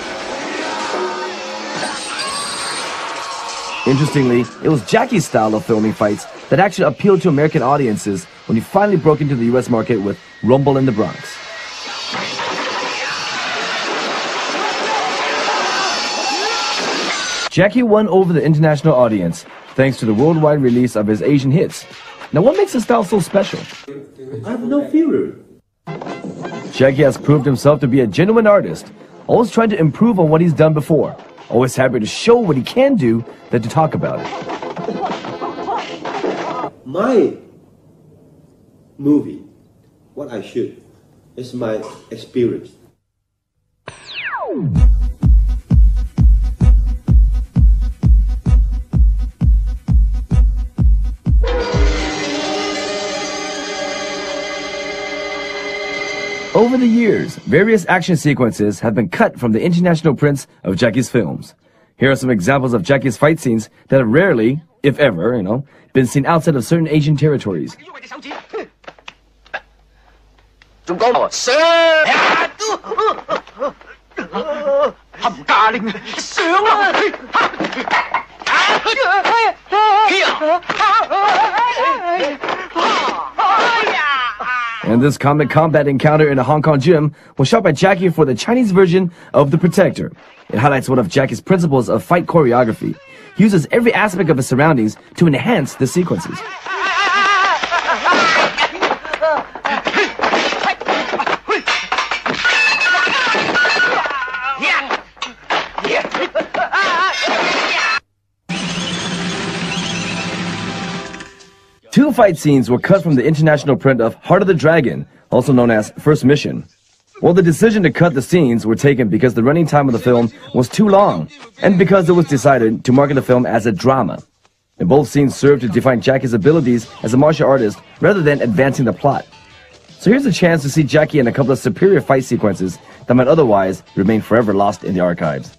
Interestingly, it was Jackie's style of filming fights that actually appealed to American audiences when he finally broke into the US market with Rumble in the Bronx. Jackie won over the international audience thanks to the worldwide release of his Asian hits. Now, what makes his style so special? I have no fear. Jackie has proved himself to be a genuine artist, always trying to improve on what he's done before, always happy to show what he can do than to talk about it. My movie, what I shoot, is my experience. Over the years, various action sequences have been cut from the international prints of Jackie's films. Here are some examples of Jackie's fight scenes that have rarely, if ever, been seen outside of certain Asian territories. And this comic combat encounter in a Hong Kong gym was shot by Jackie for the Chinese version of The Protector. It highlights one of Jackie's principles of fight choreography. He uses every aspect of his surroundings to enhance the sequences. Two fight scenes were cut from the international print of Heart of the Dragon, also known as First Mission. Well, the decision to cut the scenes were taken because the running time of the film was too long, and because it was decided to market the film as a drama. And both scenes served to define Jackie's abilities as a martial artist rather than advancing the plot. So here's a chance to see Jackie in a couple of superior fight sequences that might otherwise remain forever lost in the archives.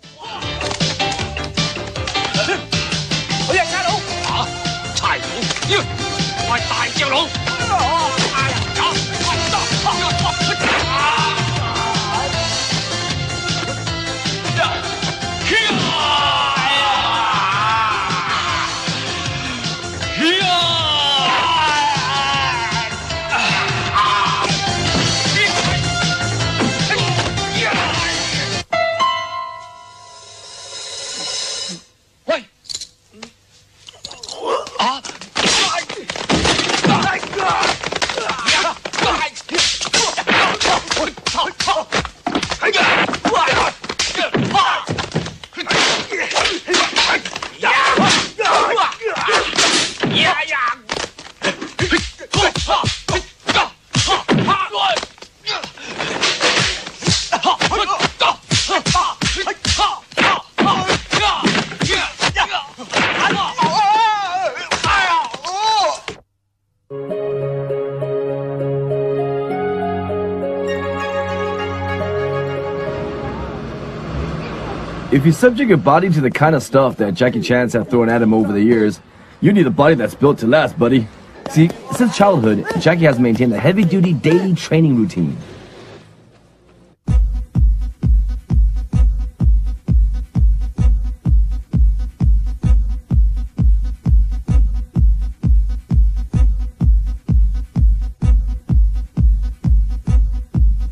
If you subject your body to the kind of stuff that Jackie Chan's have thrown at him over the years, you need a body that's built to last, buddy. See, since childhood, Jackie has maintained a heavy-duty daily training routine.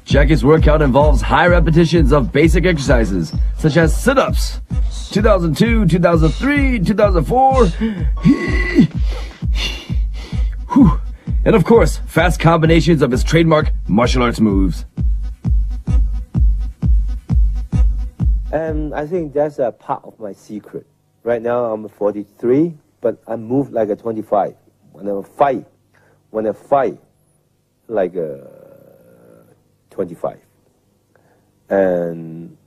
Jackie's workout involves high repetitions of basic exercises, such as sit-ups, 2002, 2003, 2004, and of course, fast combinations of his trademark martial arts moves. And I think that's a part of my secret. Right now I'm 43, but I move like a 25. When I fight, like a 25. And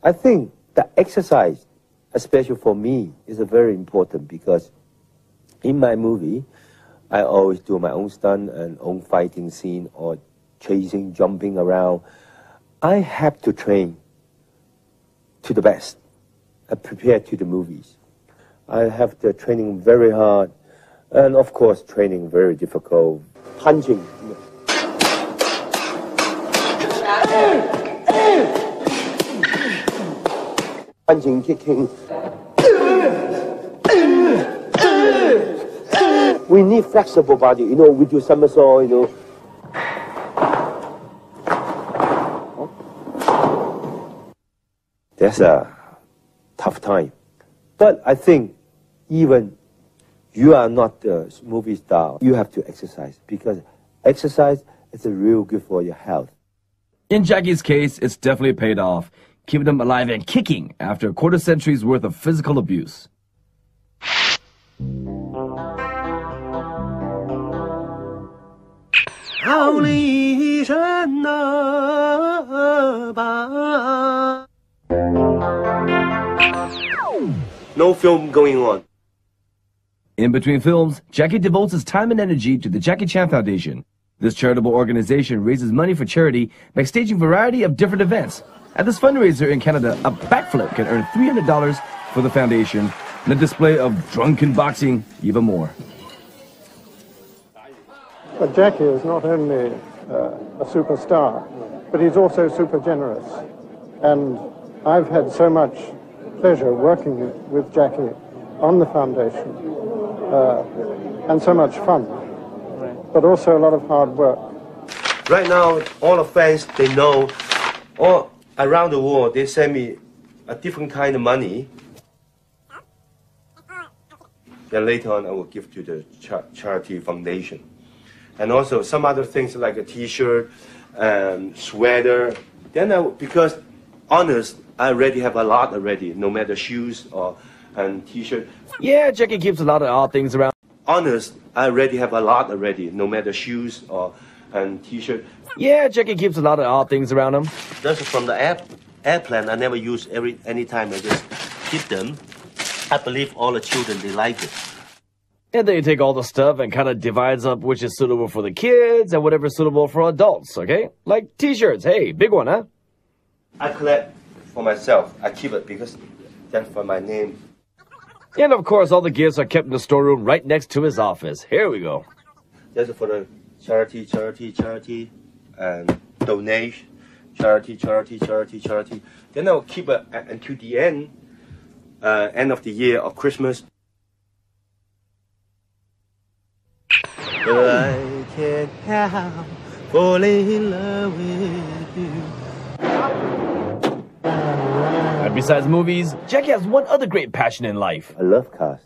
I think the exercise, especially for me, is very important because in my movie, I always do my own stunt and own fighting scene or chasing, jumping around. I have to train to the best and prepare to the movies. I have the training very hard and of course training very difficult. Punching. Punching, kicking. We need flexible body, you know, we do somersault, you know. That's a tough time. But I think even you are not a movie star, you have to exercise because exercise is real good for your health. In Jackie's case, it's definitely paid off, keeping him alive and kicking after a quarter century's worth of physical abuse. No film going on. In between films, Jackie devotes his time and energy to the Jackie Chan Foundation. This charitable organization raises money for charity by staging a variety of different events. At this fundraiser in Canada, a backflip can earn $300 for the foundation, and a display of drunken boxing even more. But Jackie is not only a superstar, but he's also super generous. And I've had so much pleasure working with Jackie on the foundation, and so much fun, but also a lot of hard work. Right now, all the fans, they know, all around the world, they send me a different kind of money. Then later on, I will give to the charity foundation. And also some other things like a t-shirt, sweater. Then because honest, I already have a lot already, no matter shoes or t-shirt. Yeah, Jackie keeps a lot of odd things around. Honest, I already have a lot already, no matter shoes or t-shirt. Yeah, Jackie keeps a lot of odd things around him. That's from the airplane. I never use any time. I just keep them. I believe all the children, they like it. And then you take all the stuff and kind of divides up which is suitable for the kids and whatever is suitable for adults, okay? Like t-shirts. Hey, big one, huh? I collect for myself. I keep it because that's for my name. And of course, all the gifts are kept in the storeroom right next to his office. Here we go. That's for the charity, and donation. Charity. Then I'll keep it until the end of the year or Christmas. I can't help falling in love with you. And besides movies, Jackie has one other great passion in life. I love cars.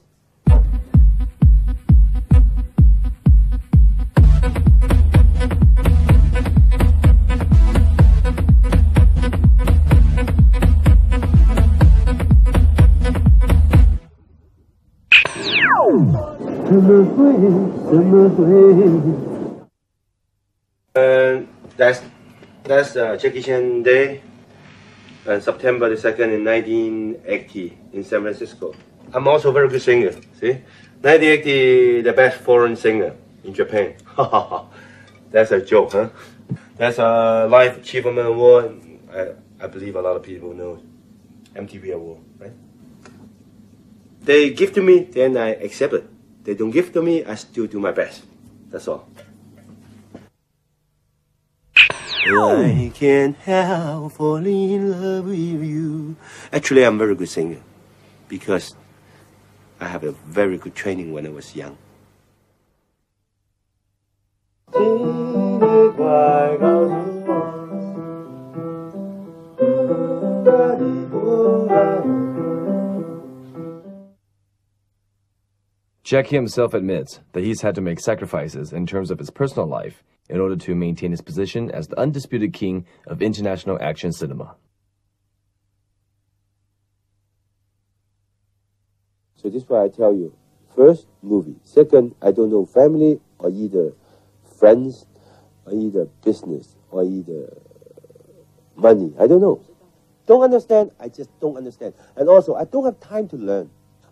That's Jackie Chan Day, September the 2nd in 1980 in San Francisco. I'm also a very good singer, see? 1980, the best foreign singer in Japan. That's a joke, huh? That's a Life Achievement Award. I believe a lot of people know MTV Award, right? They give to me, then I accept it. They don't give to me, I still do my best. That's all. I can't help falling in love with you. Actually, I'm a very good singer because I have a very good training when I was young. Jackie himself admits that he's had to make sacrifices in terms of his personal life in order to maintain his position as the undisputed king of international action cinema. So this is why I tell you, first, movie. Second, I don't know, family or either friends or either business or either money. I don't know. Don't understand, I just don't understand. And also, I don't have time to learn.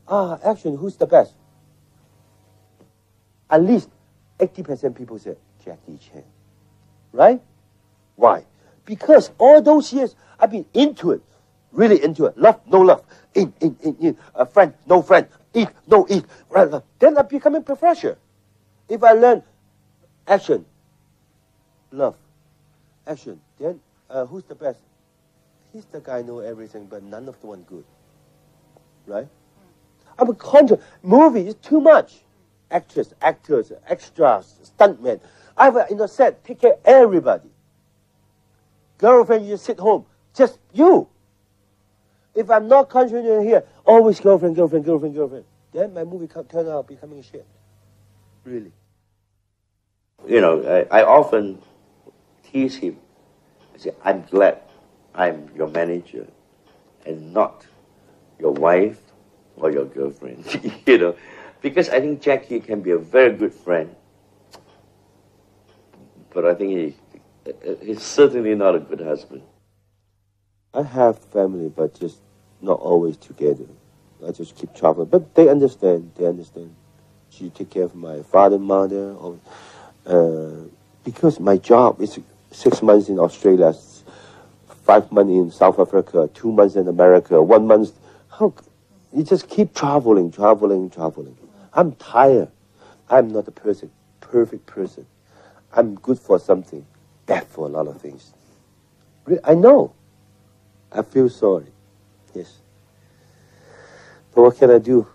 Action, who's the best? At least 80% people say, Jackie Chan. Right? Why? Because all those years, I've been into it. Really into it. Love, no love. In. Friend, no friend. Eat, no eat. Right, love. Then I'm becoming professional. If I learn action, love, action, then who's the best? He's the guy who knows everything, but none of the one good. Right? I'm a contra. Movie is too much. Actors, extras, stuntmen. I have in a set, take care of everybody. Girlfriend, you just sit home. Just you. If I'm not concentrating here, always girlfriend. Then my movie turn out becoming shit. Really. You know, I often tease him. I say, I'm glad I'm your manager and not your wife or your girlfriend. You know, because I think Jackie can be a very good friend. But I think he's certainly not a good husband. I have family, but just not always together. I just keep traveling. But they understand. She take care of my father, mother. Because my job is 6 months in Australia, 5 months in South Africa, 2 months in America, 1 month. How you just keep traveling. I'm tired. I'm not a perfect person. I'm good for something, bad for a lot of things. I know. I feel sorry. Yes. But what can I do?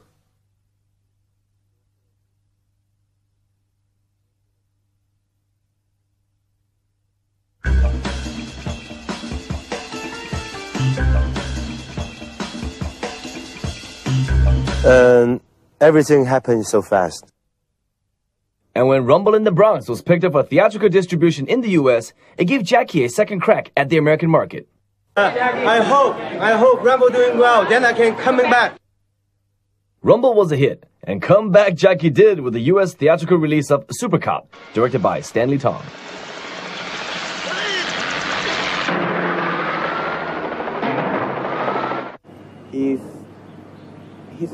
And everything happened so fast. And when Rumble in the Bronx was picked up for theatrical distribution in the US, it gave Jackie a second crack at the American market. I hope Rumble doing well, then I can coming back. Rumble was a hit, and come back Jackie did with the US theatrical release of Super Cop, directed by Stanley Tong. He's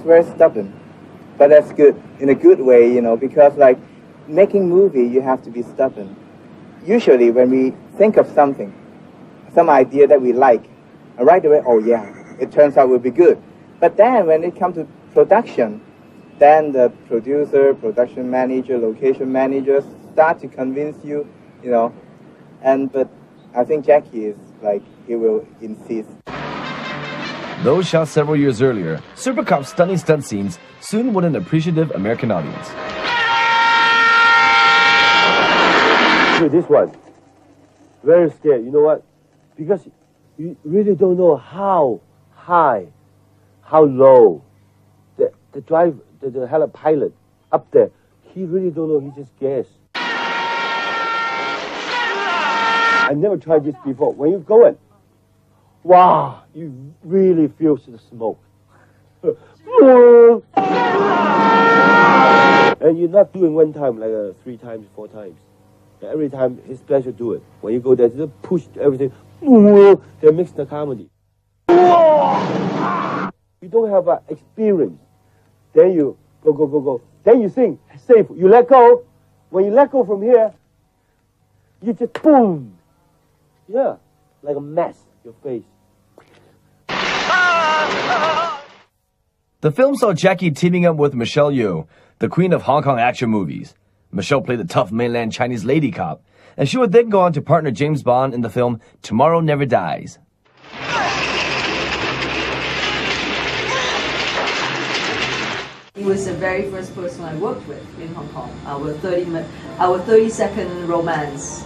very stubborn, but that's good, in a good way, you know, because like making movie, you have to be stubborn. Usually when we think of something, some idea that we like, right away, oh yeah, it turns out will be good. But then when it comes to production, then the producer, production manager, location managers start to convince you, you know, but I think Jackie is like, he will insist. Though shot several years earlier, Super Cop's stunning stunt scenes soon won an appreciative American audience. This one, very scared. You know what? Because you really don't know how high, how low. The pilot up there, he really don't know. He just guessed. I never tried this before. When you go in, wow, you really feel the smoke. And you're not doing one time, like 3 times, 4 times. Every time it's pleasure to do it. When you go there, just push everything. They mix the comedy. You don't have experience. Then you go. Then you sing, safe. You let go. When you let go from here, you just boom. Yeah, like a mess, your face. The film saw Jackie teaming up with Michelle Yeoh the queen of Hong Kong action movies. Michelle played the tough mainland Chinese lady cop, and she would then go on to partner James Bond in the film Tomorrow Never Dies. He was the very first person I worked with in Hong Kong, our 30-second romance.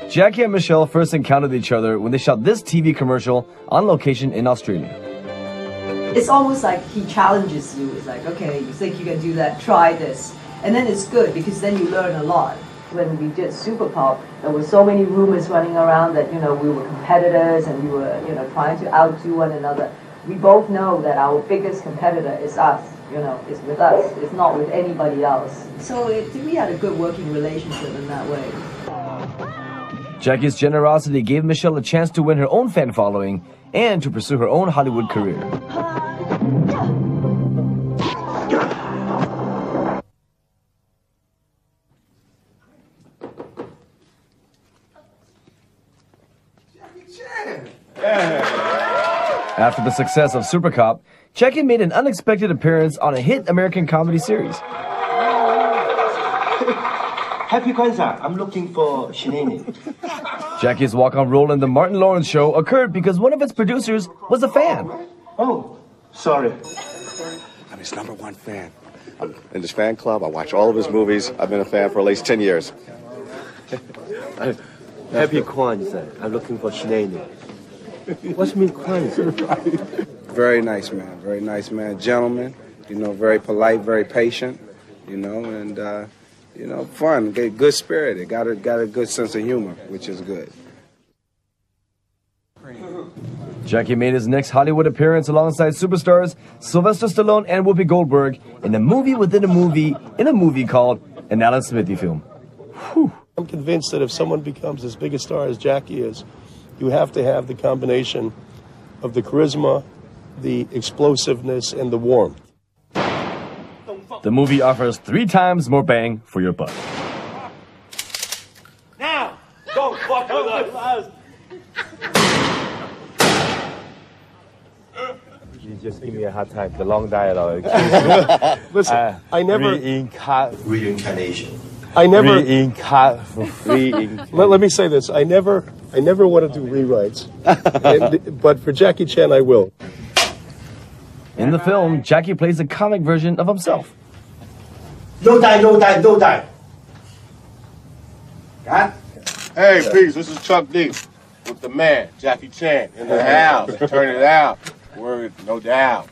Jackie and Michelle first encountered each other when they shot this TV commercial on location in Australia. It's almost like he challenges you. It's like, okay, you think you can do that, try this. And then it's good because then you learn a lot. When we did Super Pop, there were so many rumors running around that, you know, we were competitors and we were, you know, trying to outdo one another. We both know that our biggest competitor is us, you know, it's with us, it's not with anybody else. So we had a good working relationship in that way. Jackie's generosity gave Michelle a chance to win her own fan following and to pursue her own Hollywood career. After the success of Super Cop, Jackie made an unexpected appearance on a hit American comedy series. Happy Kwanzaa, I'm looking for Shenani. Jackie's walk-on role in The Martin Lawrence Show occurred because one of its producers was a fan. Oh, sorry. I'm his #1 fan. I'm in his fan club. I watch all of his movies. I've been a fan for at least 10 years. Happy Kwanzaa, I'm looking for Shenani. What's mean Kwanzaa? Very nice man, gentleman, you know, very polite, very patient, you know, and, you know, fun, good spirited, got a good sense of humor, which is good. Jackie made his next Hollywood appearance alongside superstars Sylvester Stallone and Whoopi Goldberg in a movie within a movie in a movie called An Alan Smithy Film. Whew. I'm convinced that if someone becomes as big a star as Jackie is, you have to have the combination of the charisma, the explosiveness, and the warmth. The movie offers 3 times more bang for your buck. Now, don't fuck with us. You just give me a hard time, the long dialogue. Listen, I never... Reincarnation. I never... Let me say this. I never want to do rewrites. But for Jackie Chan, I will. In the film, Jackie plays a comic version of himself. No die, no die, no die. Got? Hey, peace. This is Chuck D with the man, Jackie Chan, in the house. Turn it out. Word, no doubt.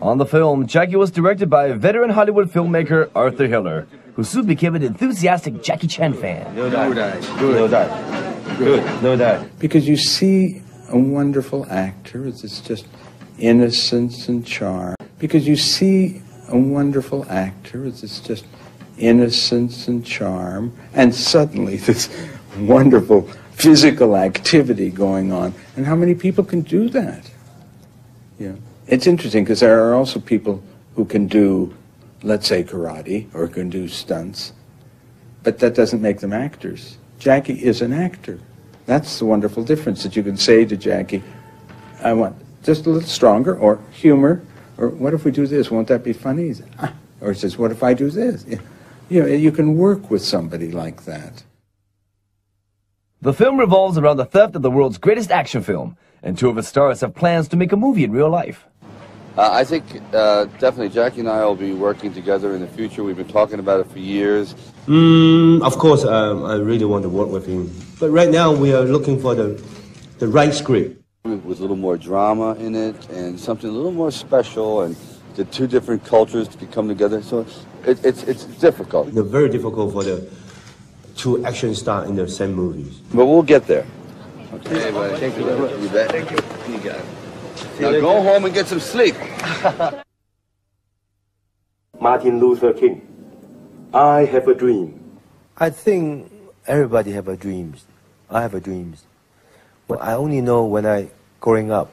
On the film, Jackie was directed by veteran Hollywood filmmaker Arthur Hiller, who soon became an enthusiastic Jackie Chan fan. No die. Good. No die. Good. No die. Because you see a wonderful actor, it's just innocence and charm. Because you see a wonderful actor, it's just innocence and charm, and suddenly this wonderful physical activity going on. And how many people can do that? Yeah. It's interesting because there are also people who can do, let's say, karate or can do stunts, but that doesn't make them actors. Jackie is an actor. That's the wonderful difference, that you can say to Jackie, I want just a little stronger, or humor, or what if we do this? Won't that be funny? He says, ah. Or he says, what if I do this? You know, you can work with somebody like that. The film revolves around the theft of the world's greatest action film, and 2 of its stars have plans to make a movie in real life. I think definitely Jackie and I will be working together in the future. We've been talking about it for years. Of course, I really want to work with him. But right now, we are looking for the right script. With a little more drama in it and something a little more special, and the 2 different cultures to come together. So it's difficult. It's very difficult for the 2 action stars in the same movies. But we'll get there. Okay. Hey, buddy. Thank you. You bet. Thank you. You got it. Now go home and get some sleep. Martin Luther King. I have a dream. I think everybody have a dreams. I have a dreams. Well, I only know when I growing up.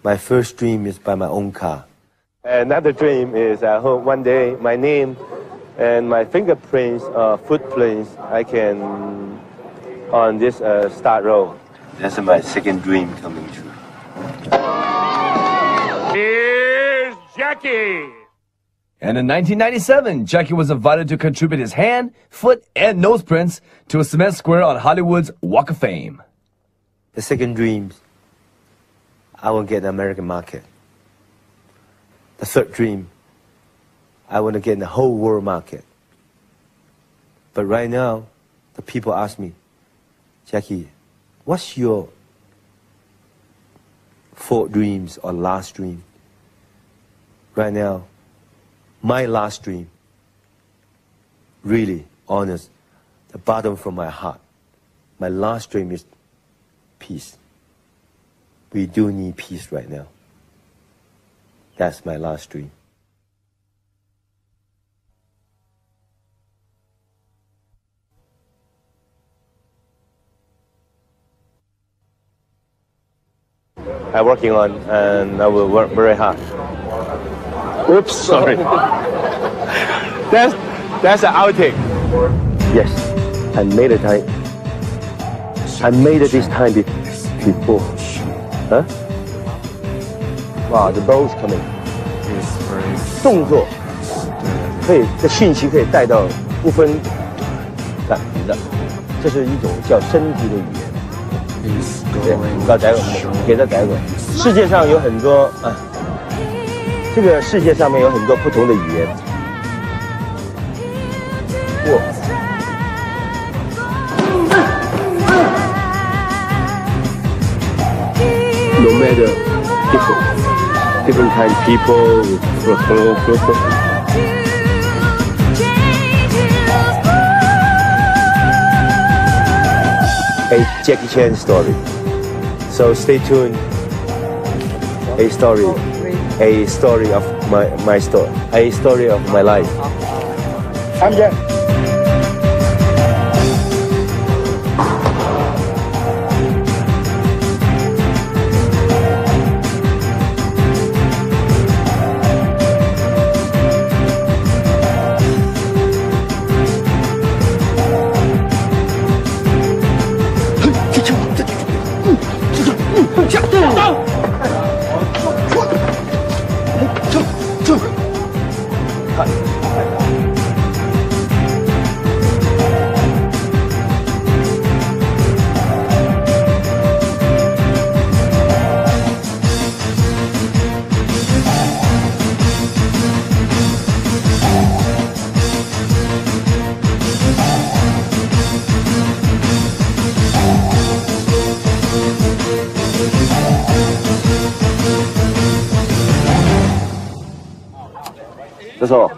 My first dream is buy my own car. Another dream is I hope one day my name and my fingerprints, footprints, I can on this start row. That's my second dream coming true. Here's Jackie. Jackie! And in 1997, Jackie was invited to contribute his hand, foot, and nose prints to a cement square on Hollywood's Walk of Fame. The second dream, I will get the American market. The third dream, I want to get in the whole world market. But right now, the people ask me, Jackie, what's your fourth dreams or last dream? Right now, my last dream, really honest, the bottom from my heart, my last dream is peace. We do need peace right now. That's my last dream. I'm working on, and I will work very hard. Oops, sorry. That's an outtake. Yes, I made it. I made it this time before. Huh? Wow, the ball's coming. 动作可以，这信息可以带到不分感觉的，这是一种叫身体的语言。对，搞逮个，给他逮个。世界上有很多啊。这个世界上面有很多不同的语言。No matter different kind of people, a Jackie Chan story. So stay tuned. A story of my story, a story of my life. I'm Jack. That's all.